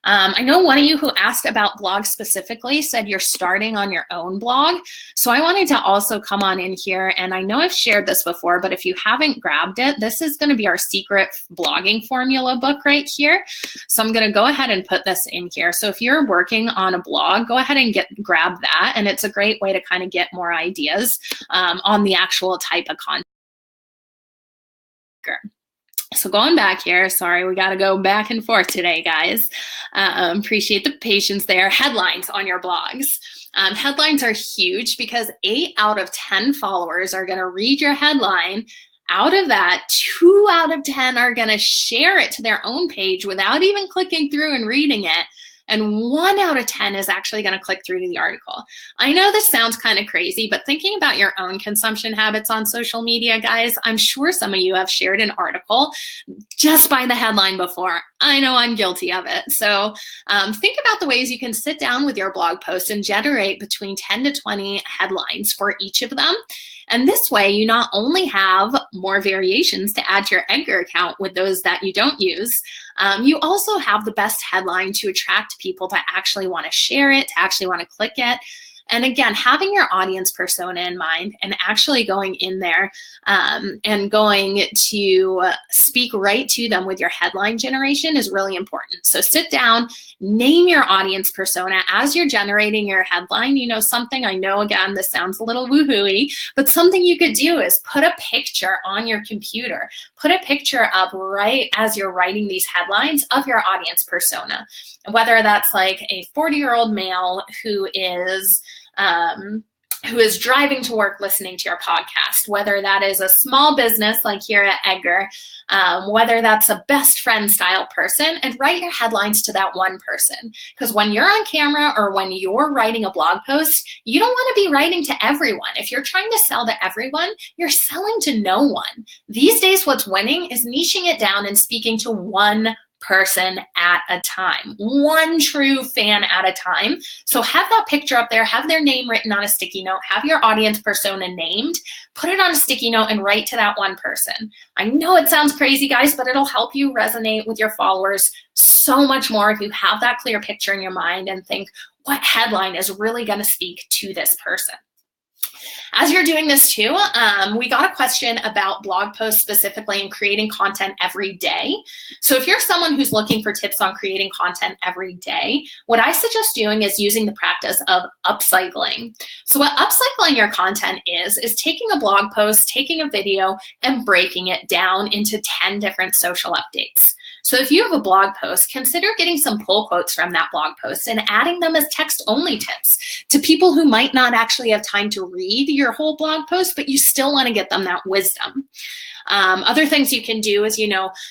I know one of you who asked about blogs specifically said you're starting on your own blog. So I wanted to also come on in here, and I know I've shared this before, but if you haven't grabbed it, this is going to be our secret blogging formula book right here. So I'm going to go ahead and put this in here. So if you're working on a blog, go ahead and grab that. And it's a great way to kind of get more ideas on the actual type of content. So going back here, sorry, we got to go back and forth today, guys. Appreciate the patience there. Headlines on your blogs. Headlines are huge because 8 out of 10 followers are going to read your headline. Out of that, 2 out of 10 are going to share it to their own page without even clicking through and reading it. And 1 out of 10 is actually going to click through to the article. I know this sounds kind of crazy, but thinking about your own consumption habits on social media, guys, I'm sure some of you have shared an article just by the headline before. I know I'm guilty of it. So think about the ways you can sit down with your blog post and generate between 10 to 20 headlines for each of them. And this way, you not only have more variations to add to your Edgar account with those that you don't use, you also have the best headline to attract people to actually want to share it, to actually want to click it. And again, having your audience persona in mind and actually going in there and going to speak right to them with your headline generation is really important. So sit down, name your audience persona as you're generating your headline. Something I know, again, this sounds a little woohooey, but something you could do is put a picture on your computer. Put a picture up right as you're writing these headlines of your audience persona, whether that's like a 40-year-old male who is driving to work listening to your podcast, whether that is a small business like here at Edgar, whether that's a best friend style person, and write your headlines to that one person. Because when you're on camera or when you're writing a blog post, you don't want to be writing to everyone. If you're trying to sell to everyone, you're selling to no one. These days, what's winning is niching it down and speaking to one person at a time, one true fan at a time. So have that picture up there, have their name written on a sticky note, have your audience persona named, put it on a sticky note and write to that one person. I know it sounds crazy, guys, but it'll help you resonate with your followers so much more if you have that clear picture in your mind and think, what headline is really going to speak to this person? As you're doing this too, we got a question about blog posts specifically and creating content every day. So if you're someone who's looking for tips on creating content every day, what I suggest doing is using the practice of upcycling. So what upcycling your content is taking a blog post, taking a video, and breaking it down into 10 different social updates. So if you have a blog post, consider getting some pull quotes from that blog post and adding them as text-only tips to people who might not actually have time to read your whole blog post, but you still want to get them that wisdom. Other things you can do is,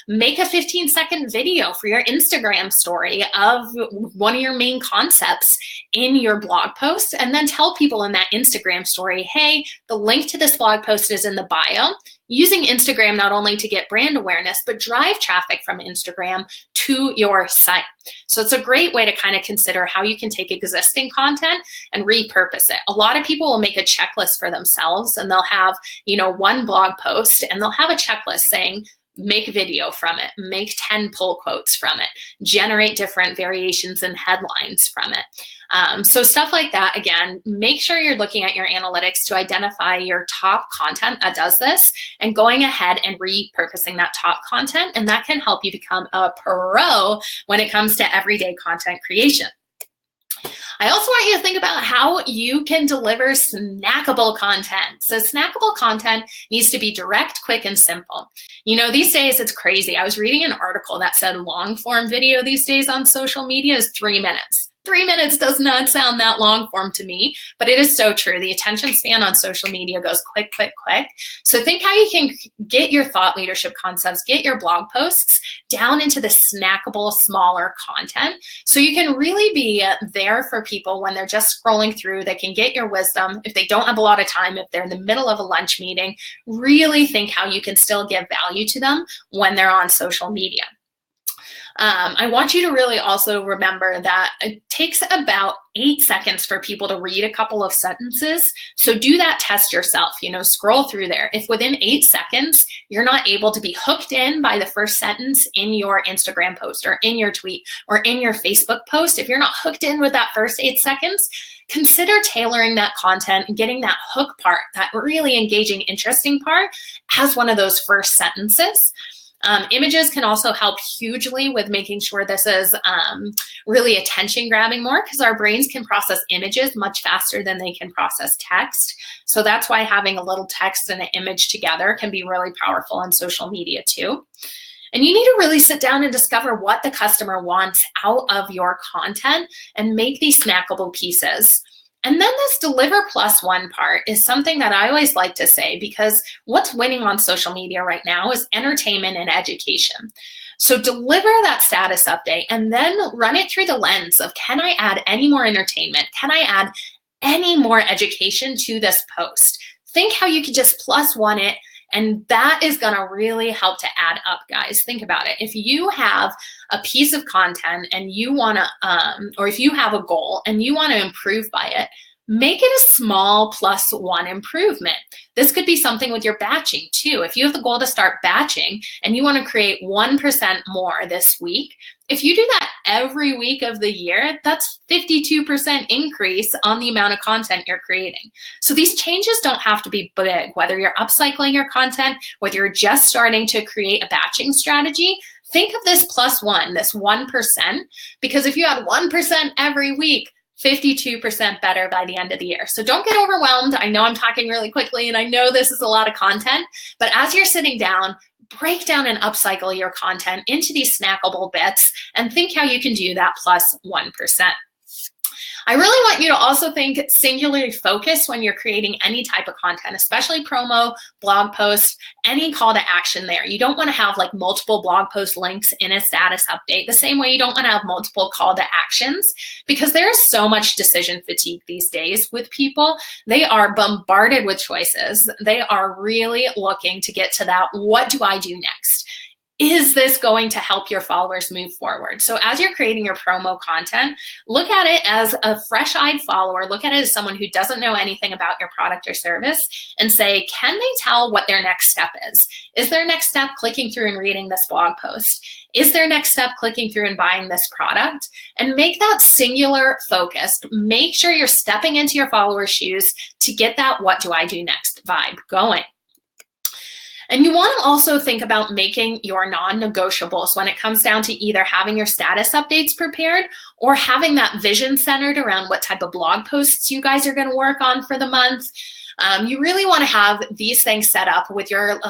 make a 15-second video for your Instagram story of one of your main concepts in your blog post, and then tell people in that Instagram story, hey, the link to this blog post is in the bio. Using Instagram not only to get brand awareness, but drive traffic from Instagram to your site. So it's a great way to kind of consider how you can take existing content and repurpose it. A lot of people will make a checklist for themselves, and they'll have, one blog post, and they'll have a checklist saying, make a video from it, make 10 pull quotes from it, generate different variations and headlines from it. So stuff like that, again, make sure you're looking at your analytics to identify your top content that does this and going ahead and repurposing that top content. And that can help you become a pro when it comes to everyday content creation. I also want you to think about how you can deliver snackable content. So snackable content needs to be direct, quick, and simple. These days it's crazy. I was reading an article that said long form video these days on social media is 3 minutes. 3 minutes does not sound that long form to me, but it is so true. The attention span on social media goes quick, quick, quick. So think how you can get your thought leadership concepts, get your blog posts down into the snackable, smaller content. So you can really be there for people when they're just scrolling through. They can get your wisdom. If they don't have a lot of time, if they're in the middle of a lunch meeting, really think how you can still give value to them when they're on social media. I want you to really also remember that it takes about 8 seconds for people to read a couple of sentences. So do that test yourself, scroll through there. If within 8 seconds, you're not able to be hooked in by the first sentence in your Instagram post or in your tweet or in your Facebook post, if you're not hooked in with that first 8 seconds, consider tailoring that content and getting that hook part, that really engaging, interesting part as one of those first sentences. Images can also help hugely with making sure this is really attention grabbing more, because our brains can process images much faster than they can process text. So that's why having a little text and an image together can be really powerful on social media too. And you need to really sit down and discover what the customer wants out of your content and make these snackable pieces. And then this deliver plus one part is something that I always like to say, because what's winning on social media right now is entertainment and education. So deliver that status update and then run it through the lens of, can I add any more entertainment? Can I add any more education to this post? Think how you could just plus one it, and that is going to really help to add up, guys. Think about it. If you have a piece of content and you want to, or if you have a goal and you want to improve by it, make it a small plus one improvement. This could be something with your batching too. If you have the goal to start batching and you want to create 1% more this week, if you do that every week of the year, that's 52% increase on the amount of content you're creating. So these changes don't have to be big, whether you're upcycling your content, whether you're just starting to create a batching strategy. Think of this plus one, this 1%, because if you had 1% every week, 52% better by the end of the year. So don't get overwhelmed. I know I'm talking really quickly and I know this is a lot of content, but as you're sitting down, break down and upcycle your content into these snackable bits and think how you can do that plus 1%. I really want you to also think singularly focused when you're creating any type of content, especially promo, blog posts, any call to action there. You don't want to have like multiple blog post links in a status update, the same way you don't want to have multiple call to actions, because there is so much decision fatigue these days with people. They are bombarded with choices. They are really looking to get to that, what do I do next? is this going to help your followers move forward? So as you're creating your promo content, look at it as a fresh-eyed follower, look at it as someone who doesn't know anything about your product or service, and say, can they tell what their next step is? Is their next step clicking through and reading this blog post? Is their next step clicking through and buying this product? And make that singular focused. Make sure you're stepping into your followers' shoes to get that what do I do next vibe going. And you want to also think about making your non-negotiables when it comes down to either having your status updates prepared or having that vision centered around what type of blog posts you guys are going to work on for the month. You really want to have these things set up with your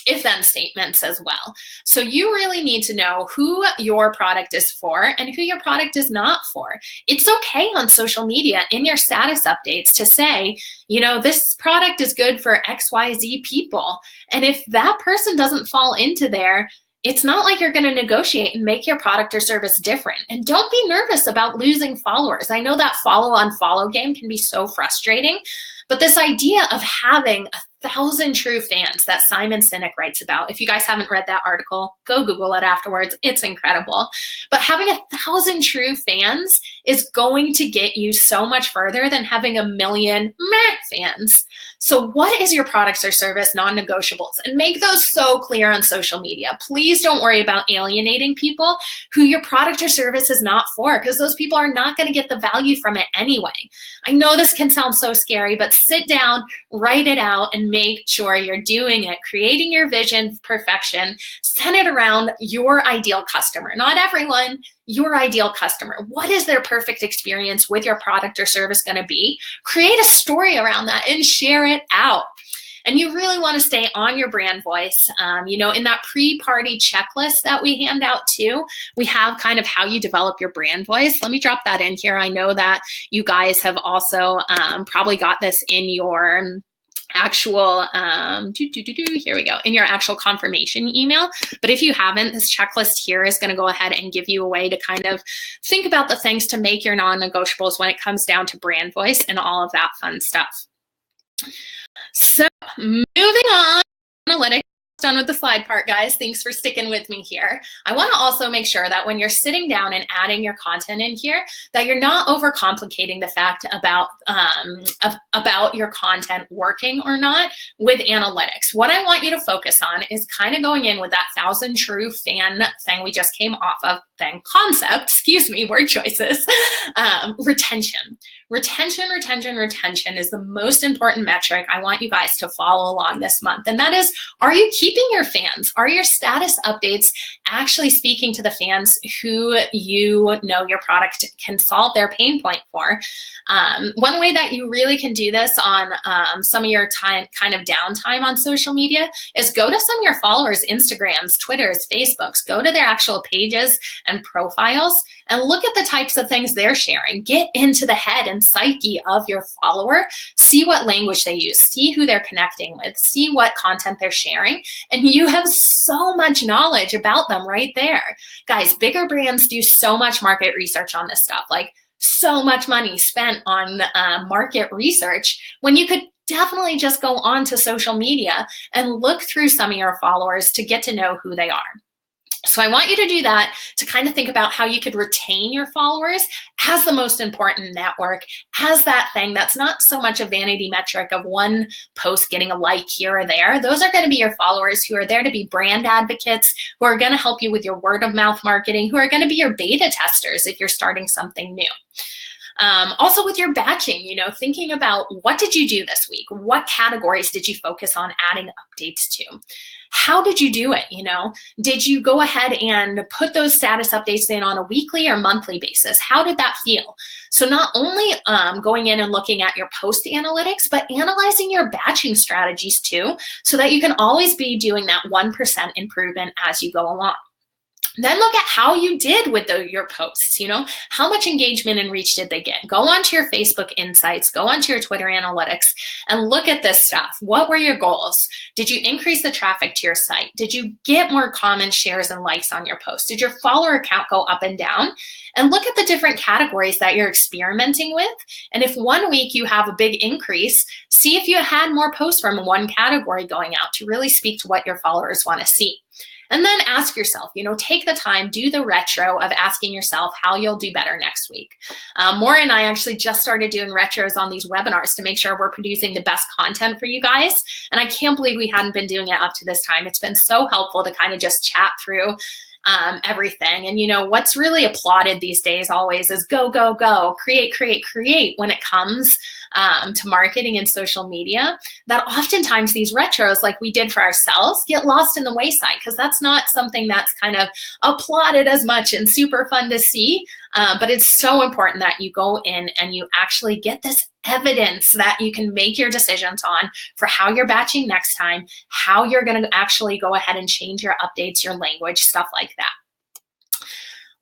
if-then statements as well. So you really need to know who your product is for and who your product is not for. It's okay on social media in your status updates to say, you know, this product is good for XYZ people. And if that person doesn't fall into there, it's not like you're going to negotiate and make your product or service different. And don't be nervous about losing followers. I know that follow-on-follow game can be so frustrating, but this idea of having 1,000 true fans that Simon Sinek writes about, if you guys haven't read that article, go Google it afterwards. It's incredible. But having 1,000 true fans is going to get you so much further than having 1 million meh fans. So what is your products or service non-negotiables? And make those so clear on social media. Please don't worry about alienating people who your product or service is not for, because those people are not going to get the value from it anyway. I know this can sound so scary, but sit down, write it out, and make sure you're doing it, creating your vision perfection, centered around your ideal customer. Not everyone, your ideal customer. What is their perfect experience with your product or service going to be? Create a story around that and share it out. And you really want to stay on your brand voice. You know, in that pre-party checklist that we hand out too, we have kind of how you develop your brand voice. Let me drop that in here. I know that you guys have also probably got this in your actual, here we go, in your actual confirmation email. But if you haven't, this checklist here is going to go ahead and give you a way to kind of think about the things to make your non-negotiables when it comes down to brand voice and all of that fun stuff. So moving on, analytics. Done with the slide part, guys. Thanks for sticking with me here. I want to also make sure that when you're sitting down and adding your content in here, that you're not overcomplicating the fact about your content working or not with analytics. What I want you to focus on is kind of going in with that 1,000 true fan thing we just came off of, concept, excuse me, word choices, retention. Retention is the most important metric I want you guys to follow along this month. And that is, are you keeping your fans? Are your status updates actually speaking to the fans who you know your product can solve their pain point for? One way that you really can do this on some of your time, kind of downtime on social media, is go to some of your followers' Instagrams, Twitters, Facebooks, go to their actual pages and profiles and look at the types of things they're sharing. Get into the head and psyche of your follower, see what language they use, see who they're connecting with, see what content they're sharing, and you have so much knowledge about them right there. Guys, bigger brands do so much market research on this stuff, like so much money spent on market research when you could definitely just go on to social media and look through some of your followers to get to know who they are. So I want you to do that to kind of think about how you could retain your followers as the most important network, as that thing that's not so much a vanity metric of one post getting a like here or there. Those are going to be your followers who are there to be brand advocates, who are going to help you with your word of mouth marketing, who are going to be your beta testers if you're starting something new. Also with your batching, you know, thinking about what did you do this week? What categories did you focus on adding updates to? How did you do it? You know, did you go ahead and put those status updates in on a weekly or monthly basis? How did that feel? So not only going in and looking at your post analytics, but analyzing your batching strategies too, so that you can always be doing that 1% improvement as you go along. Then look at how you did with your posts, you know, how much engagement and reach did they get? Go onto your Facebook insights, go onto your Twitter analytics and look at this stuff. What were your goals? Did you increase the traffic to your site? Did you get more comments, shares, and likes on your post? Did your follower count go up and down? And look at the different categories that you're experimenting with. And if one week you have a big increase, see if you had more posts from one category going out to really speak to what your followers want to see. And then ask yourself, take the time, do the retro of asking yourself how you'll do better next week. Maura and I actually just started doing retros on these webinars to make sure we're producing the best content for you guys. And I can't believe we hadn't been doing it up to this time. It's been so helpful to kind of just chat through everything. And what's really applauded these days always is go, go, go, create, create, create when it comes to marketing and social media. That oftentimes these retros, like we did for ourselves, get lost in the wayside because that's not something that's kind of applauded as much and super fun to see. But it's so important that you go in and you actually get this evidence that you can make your decisions on for how you're batching next time, how you're going to actually go ahead and change your updates, your language, stuff like that.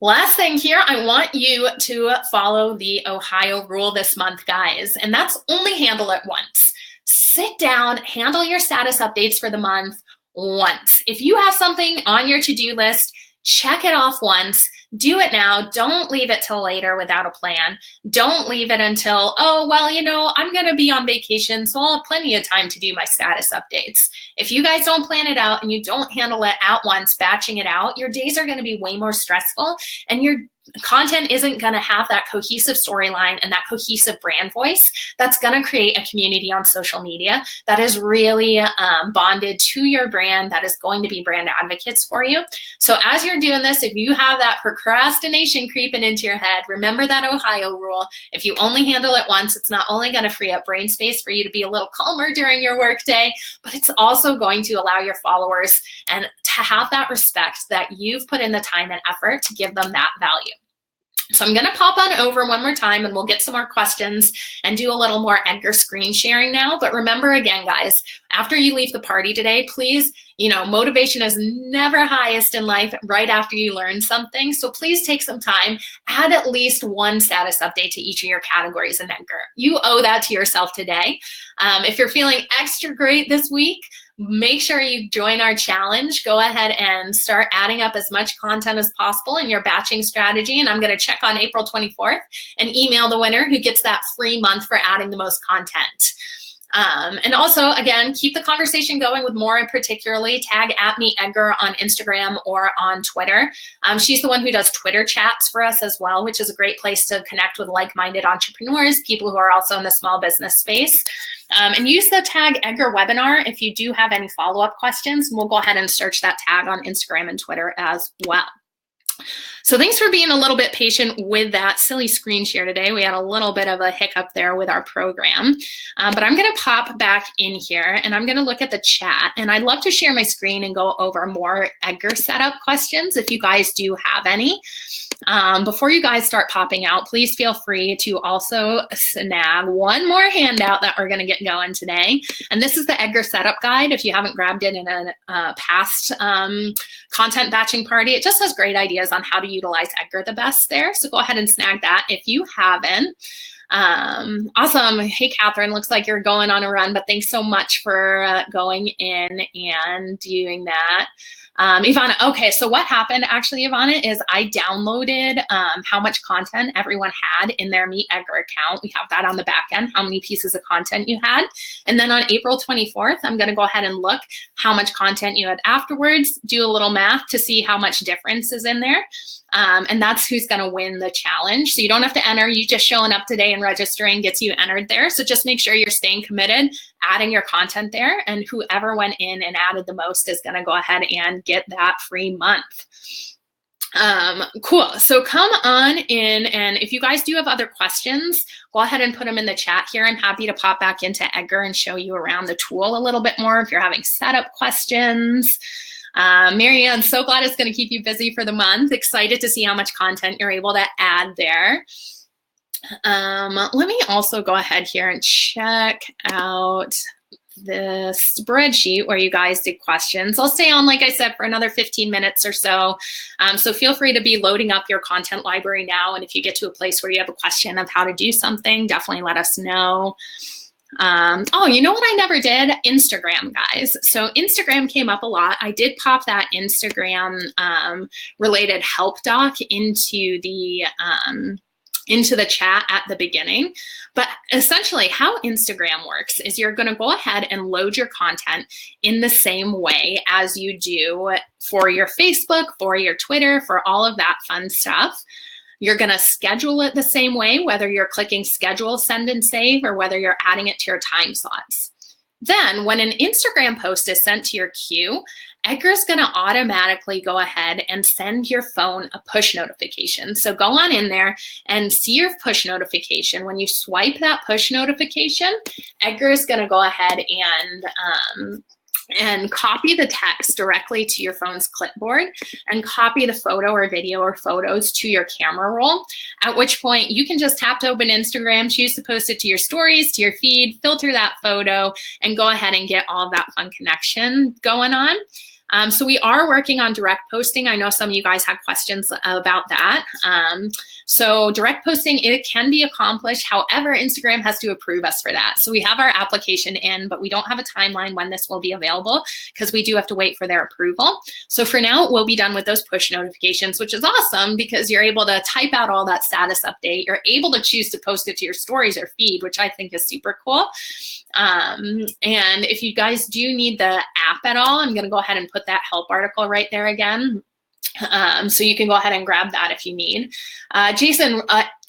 Last thing here, I want you to follow the Ohio rule this month, guys, and that's only handle it once. Sit down, handle your status updates for the month once. If you have something on your to-do list, check it off once. Do it now. Don't leave it till later without a plan. Don't leave it until, oh, well, I'm going to be on vacation, so I'll have plenty of time to do my status updates. If you guys don't plan it out and you don't handle it at once, batching it out, your days are going to be way more stressful and your content isn't going to have that cohesive storyline and that cohesive brand voice that's going to create a community on social media that is really bonded to your brand, that is going to be brand advocates for you. So as you're doing this, if you have that procrastination creeping into your head, remember that Ohio rule. If you only handle it once, it's not only going to free up brain space for you to be a little calmer during your workday, but it's also going to allow your followers and to have that respect that you've put in the time and effort to give them that value. So I'm going to pop on over one more time and we'll get some more questions and do a little more Edgar screen sharing now. But remember again, guys, after you leave the party today, please, motivation is never highest in life right after you learn something. So please take some time, add at least one status update to each of your categories in Edgar. You owe that to yourself today. If you're feeling extra great this week, make sure you join our challenge. Go ahead and start adding up as much content as possible in your batching strategy. And I'm going to check on April 24th and email the winner who gets that free month for adding the most content. And also, again, keep the conversation going with Maura, particularly. Tag at MeetEdgar on Instagram or on Twitter. She's the one who does Twitter chats for us as well, which is a great place to connect with like-minded entrepreneurs, people who are also in the small business space. And use the tag Edgar webinar if you do have any follow-up questions. We'll go ahead and search that tag on Instagram and Twitter as well. So thanks for being a little bit patient with that silly screen share today. We had a little bit of a hiccup there with our program, but I'm going to pop back in here and I'm going to look at the chat, and I'd love to share my screen and go over more Edgar setup questions if you guys do have any. Before you guys start popping out, please feel free to also snag one more handout that we're going to get going today. And this is the Edgar setup guide. If you haven't grabbed it in a past content batching party, it just has great ideas on how to utilize Edgar the best there. So go ahead and snag that if you haven't. Awesome. Hey, Catherine, looks like you're going on a run, but thanks so much for going in and doing that. Ivana, okay, so what happened actually, Ivana, is I downloaded how much content everyone had in their MeetEdgar account. We have that on the back end, how many pieces of content you had. And then on April 24th, I'm going to go ahead and look how much content you had afterwards, do a little math to see how much difference is in there. And that's who's going to win the challenge. So you don't have to enter. You just showing up today and registering gets you entered there. So just make sure you're staying committed, adding your content there, and whoever went in and added the most is going to go ahead and get that free month. Cool. So come on in, and if you guys do have other questions, go ahead and put them in the chat here. I'm happy to pop back into Edgar and show you around the tool a little bit more if you're having setup questions. Marianne, so glad it's going to keep you busy for the month. Excited to see how much content you're able to add there. Let me also go ahead here and check out the spreadsheet where you guys did questions. I'll stay on, like I said, for another 15 minutes or so. So feel free to be loading up your content library now. And if you get to a place where you have a question of how to do something, definitely let us know. Oh, you know what I never did? Instagram, guys. So Instagram came up a lot. I did pop that Instagram related help doc into the into the chat at the beginning. But essentially how Instagram works is you're going to go ahead and load your content in the same way as you do for your Facebook, for your Twitter, for all of that fun stuff. You're going to schedule it the same way, whether you're clicking schedule, send, and save, or whether you're adding it to your time slots. Then when an Instagram post is sent to your queue, Edgar's going to automatically go ahead and send your phone a push notification. So go on in there and see your push notification. When you swipe that push notification, Edgar is going to go ahead and copy the text directly to your phone's clipboard and copy the photo or video or photos to your camera roll, at which point you can just tap to open Instagram, choose to post it to your stories, to your feed, filter that photo, and go ahead and get all of that fun connection going on. So we are working on direct posting. I know some of you guys had questions about that. So direct posting, it can be accomplished. However, Instagram has to approve us for that. So we have our application in, but we don't have a timeline when this will be available because we do have to wait for their approval. So for now, we'll be done with those push notifications, which is awesome because you're able to type out all that status update. You're able to choose to post it to your stories or feed, which I think is super cool. And if you guys do need the app at all, I'm going to go ahead and put that help article right there again. So you can go ahead and grab that if you need. Jason,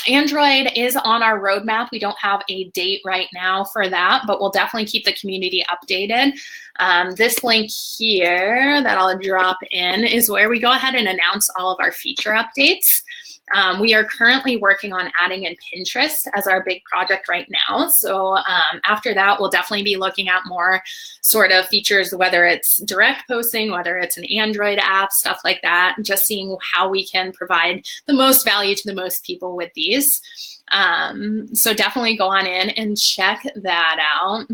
Android is on our roadmap. We don't have a date right now for that, but we'll definitely keep the community updated. This link here that I'll drop in is where we go ahead and announce all of our feature updates. We are currently working on adding in Pinterest as our big project right now. So after that, we'll definitely be looking at more sort of features, whether it's direct posting, whether it's an Android app, stuff like that, just seeing how we can provide the most value to the most people with these. So definitely go on in and check that out.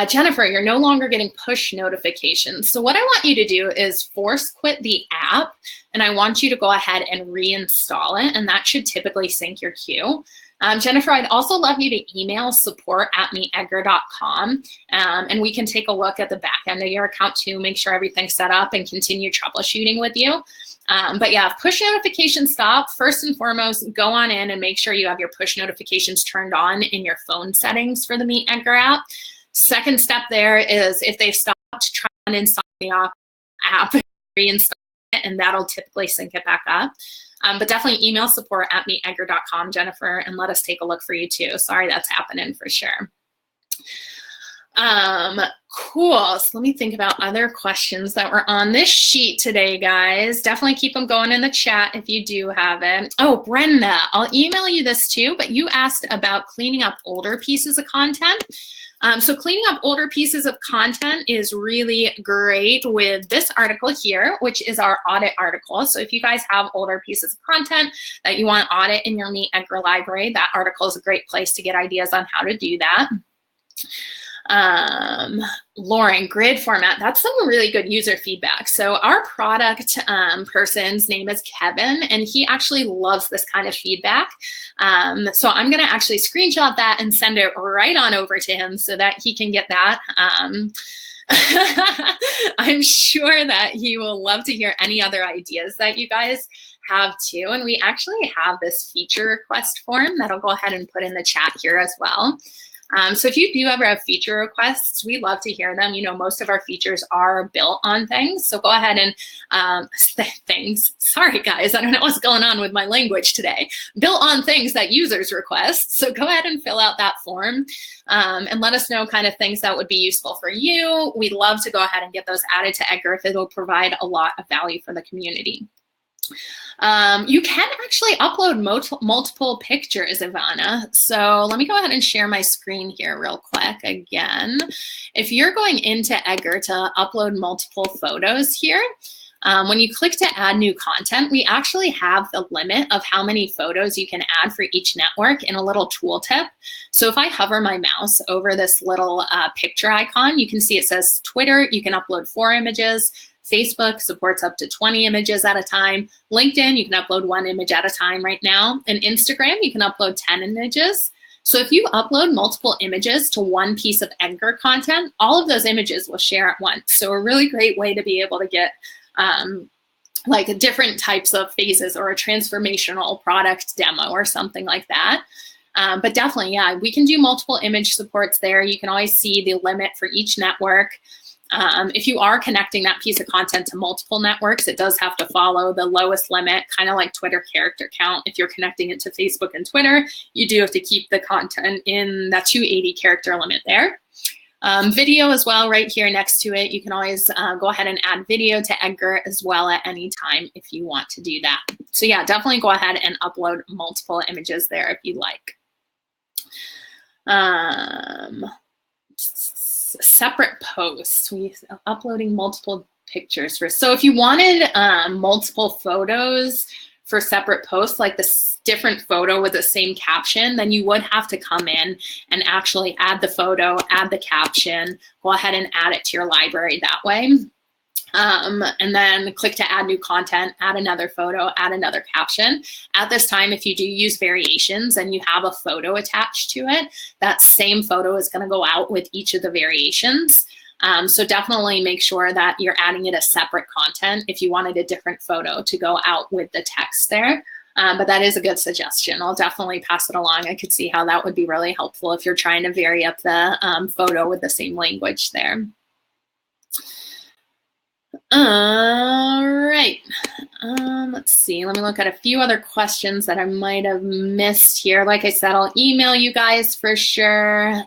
Jennifer, you're no longer getting push notifications. So what I want you to do is force quit the app, and I want you to go ahead and reinstall it, and that should typically sync your queue. Jennifer, I'd also love you to email support@meetedgar.com, and we can take a look at the back end of your account too, make sure everything's set up and continue troubleshooting with you. But yeah, if push notifications stop, first and foremost, go on in and make sure you have your push notifications turned on in your phone settings for the MeetEdgar app. Second step there is if they've stopped, try and install the app, reinstall it, and that'll typically sync it back up. But definitely email support@meetedgar.com, Jennifer, and let us take a look for you too. Sorry that's happening for sure. Cool. So let me think about other questions that were on this sheet today, guys. Definitely keep them going in the chat if you do have it. Oh, Brenda, I'll email you this too, but you asked about cleaning up older pieces of content. So cleaning up older pieces of content is really great with this article here, which is our audit article. So if you guys have older pieces of content that you want to audit in your MeetEdgar library, that article is a great place to get ideas on how to do that. Lauren, grid format, that's some really good user feedback. So our product person's name is Kevin, and he actually loves this kind of feedback. So I'm going to actually screenshot that and send it right on over to him so that he can get that. I'm sure that he will love to hear any other ideas that you guys have too. And we actually have this feature request form that I'll go ahead and put in the chat here as well. So if you do ever have feature requests, we love to hear them. You know, most of our features are built on things. So go ahead and sorry guys, I don't know what's going on with my language today. Built on things that users request. So go ahead and fill out that form and let us know kind of things that would be useful for you. We'd love to go ahead and get those added to Edgar if it'll provide a lot of value for the community. You can actually upload multiple pictures, Ivana. So let me go ahead and share my screen here real quick again. If you're going into Edgar to upload multiple photos here, when you click to add new content, we actually have the limit of how many photos you can add for each network in a little tooltip. So if I hover my mouse over this little picture icon, you can see it says Twitter, you can upload 4 images. Facebook supports up to 20 images at a time. LinkedIn, you can upload 1 image at a time right now. And Instagram, you can upload 10 images. So if you upload multiple images to one piece of Edgar content, all of those images will share at once. So a really great way to be able to get like different types of phases or a transformational product demo or something like that. But definitely, yeah, we can do multiple image supports there. You can always see the limit for each network. If you are connecting that piece of content to multiple networks, it does have to follow the lowest limit, kind of like Twitter character count. If you're connecting it to Facebook and Twitter, you do have to keep the content in that 280 character limit there. Video as well, right here next to it. You can always go ahead and add video to Edgar as well at any time if you want to do that. So yeah, definitely go ahead and upload multiple images there if you like. Separate posts, we uploading multiple pictures for. So if you wanted multiple photos for separate posts, like this different photo with the same caption, then you would have to come in and actually add the photo, add the caption, go ahead and add it to your library that way. And then click to add new content, add another photo, add another caption. At this time, if you do use variations and you have a photo attached to it, that same photo is going to go out with each of the variations. So definitely make sure that you're adding it as separate content if you wanted a different photo to go out with the text there. But that is a good suggestion. I'll definitely pass it along. I could see how that would be really helpful if you're trying to vary up the photo with the same language there. All right, let's see. Let me look at a few other questions that I might have missed here. Like I said, I'll email you guys for sure.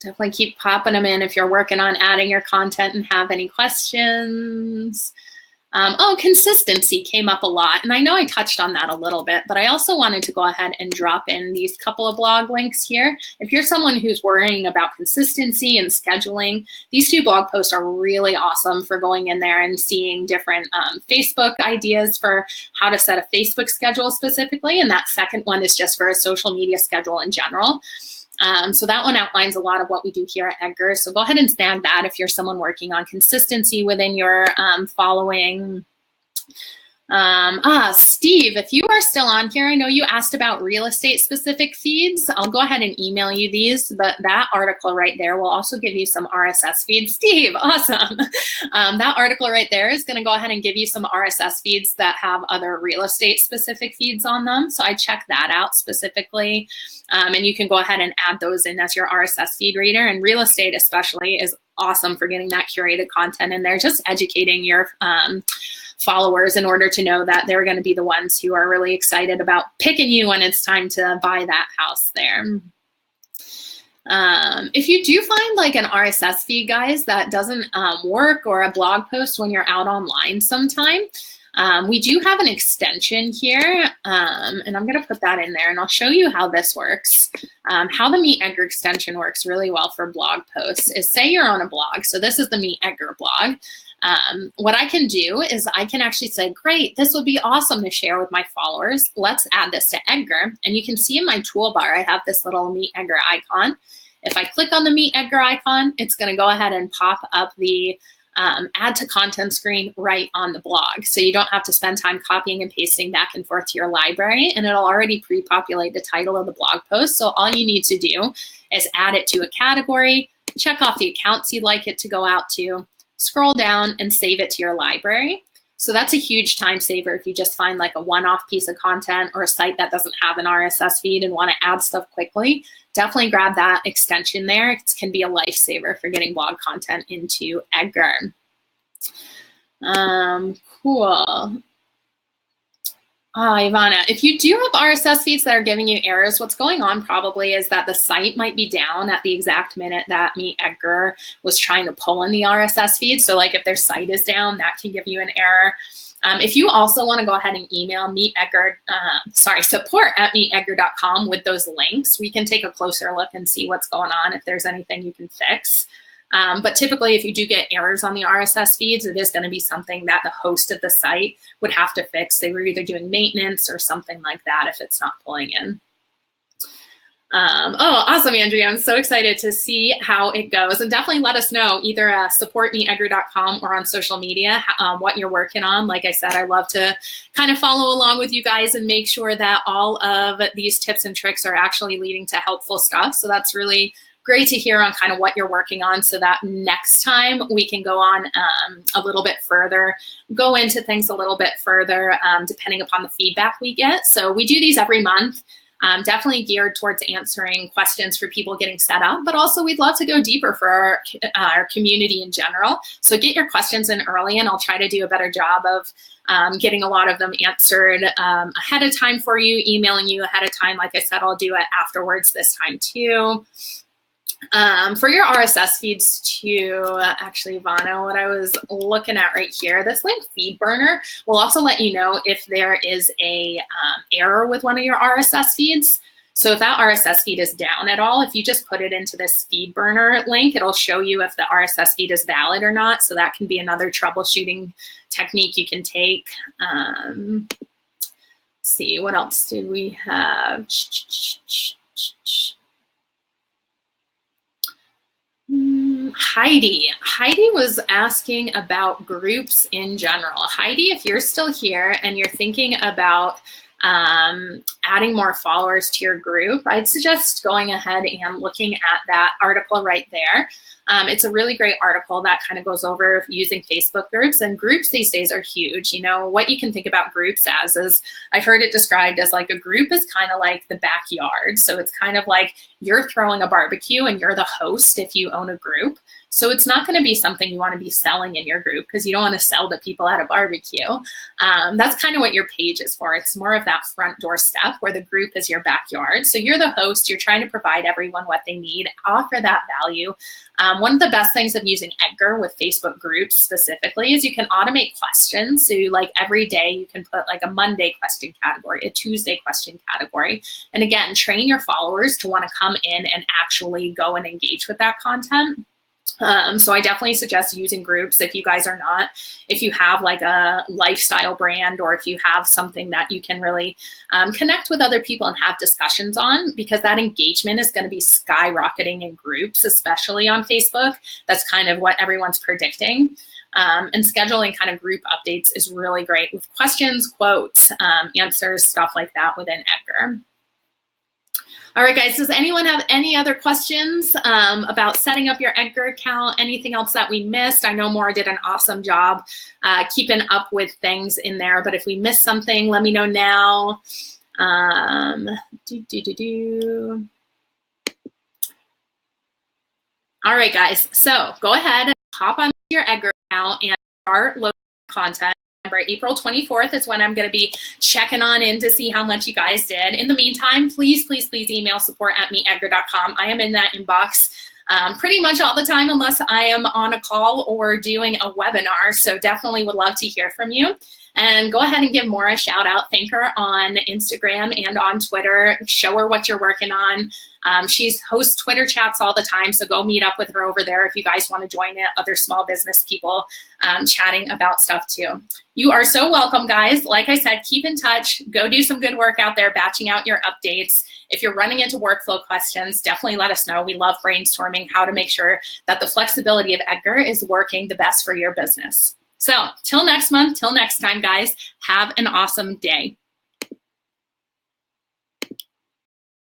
Definitely keep popping them in if you're working on adding your content and have any questions. Oh, consistency came up a lot. And I know I touched on that a little bit, but I also wanted to go ahead and drop in these couple of blog links here. If you're someone who's worrying about consistency and scheduling, these two blog posts are really awesome for going in there and seeing different Facebook ideas for how to set a Facebook schedule specifically. And that second one is just for a social media schedule in general. So that one outlines a lot of what we do here at Edgar. So go ahead and snag that if you're someone working on consistency within your following. Steve, if you are still on here, I know you asked about real estate specific feeds. I'll go ahead and email you these, but that article right there will also give you some RSS feeds. Steve, awesome. That article right there is going to go ahead and give you some RSS feeds that have other real estate specific feeds on them. So I check that out specifically. And you can go ahead and add those in as your RSS feed reader. And real estate especially is awesome for getting that curated content in there, just educating your followers in order to know that they're going to be the ones who are really excited about picking you when it's time to buy that house there. If you do find like an RSS feed, guys, that doesn't work, or a blog post when you're out online sometime, we do have an extension here, and I'm going to put that in there, and I'll show you how this works. How the MeetEdgar extension works really well for blog posts is, say you're on a blog. So this is the MeetEdgar blog. What I can do is I can actually say, great, this would be awesome to share with my followers. Let's add this to Edgar. And you can see in my toolbar, I have this little MeetEdgar icon. If I click on the MeetEdgar icon, it's going to go ahead and pop up the add to content screen right on the blog. So you don't have to spend time copying and pasting back and forth to your library, and it'll already pre-populate the title of the blog post. So all you need to do is add it to a category, check off the accounts you'd like it to go out to, scroll down and save it to your library. So that's a huge time saver if you just find like a one-off piece of content or a site that doesn't have an RSS feed and want to add stuff quickly. Definitely grab that extension there. It can be a lifesaver for getting blog content into Edgar. Cool. Ivana, if you do have RSS feeds that are giving you errors, what's going on probably is that the site might be down at the exact minute that MeetEdgar was trying to pull in the RSS feed. So like if their site is down, that can give you an error. If you also want to go ahead and email support@meetedgar.com with those links, we can take a closer look and see what's going on, if there's anything you can fix. But typically, if you do get errors on the RSS feeds, it is going to be something that the host of the site would have to fix. They were either doing maintenance or something like that if it's not pulling in. Oh, awesome, Andrea. I'm so excited to see how it goes. And definitely let us know, either support@meetedgar.com or on social media, what you're working on. Like I said, I love to kind of follow along with you guys and make sure that all of these tips and tricks are actually leading to helpful stuff. So that's really great to hear on kind of what you're working on so that next time we can go on a little bit further, go into things a little bit further depending upon the feedback we get. So we do these every month. Definitely geared towards answering questions for people getting set up, but also we'd love to go deeper for our community in general. So get your questions in early and I'll try to do a better job of getting a lot of them answered ahead of time for you, emailing you ahead of time. Like I said, I'll do it afterwards this time too. For your RSS feeds too, actually, Ivana, what I was looking at right here, this link feed burner will also let you know if there is a error with one of your RSS feeds. So if that RSS feed is down at all, if you just put it into this feed burner link, it'll show you if the RSS feed is valid or not. So that can be another troubleshooting technique you can take. Let's see, what else do we have? Heidi was asking about groups in general. Heidi, if you're still here and you're thinking about adding more followers to your group, I'd suggest going ahead and looking at that article right there. It's a really great article that kind of goes over using Facebook groups, and groups these days are huge. You know, what you can think about groups as is, I've heard it described as like a group is kind of like the backyard. So it's kind of like you're throwing a barbecue and you're the host if you own a group. So it's not going to be something you want to be selling in your group because you don't want to sell to people at a barbecue. That's kind of what your page is for. It's more of that front door step where the group is your backyard. So you're the host. You're trying to provide everyone what they need, offer that value. One of the best things of using Edgar with Facebook groups specifically is you can automate questions. So like every day you can put like a Monday question category, a Tuesday question category. And again, train your followers to want to come in and actually go and engage with that content. So I definitely suggest using groups if you guys are not, if you have like a lifestyle brand or if you have something that you can really connect with other people and have discussions on, because that engagement is going to be skyrocketing in groups, especially on Facebook. That's kind of what everyone's predicting. And scheduling kind of group updates is really great with questions, quotes, answers, stuff like that within Edgar. All right, guys, does anyone have any other questions about setting up your Edgar account? Anything else that we missed? I know Maura did an awesome job keeping up with things in there, but if we missed something, let me know now. All right, guys, so go ahead, hop on your Edgar account and start loading content. Remember, April 24th is when I'm going to be checking on in to see how much you guys did. In the meantime, please, please, please email support@meetedgar.com. I am in that inbox pretty much all the time unless I am on a call or doing a webinar. So definitely would love to hear from you. And go ahead and give Maura a shout out. Thank her on Instagram and on Twitter. Show her what you're working on. She hosts Twitter chats all the time, so go meet up with her over there if you guys want to join it. Other small business people chatting about stuff too. You are so welcome, guys. Like I said, keep in touch. Go do some good work out there, batching out your updates. If you're running into workflow questions, definitely let us know. We love brainstorming how to make sure that the flexibility of Edgar is working the best for your business. So till next month, till next time, guys, have an awesome day.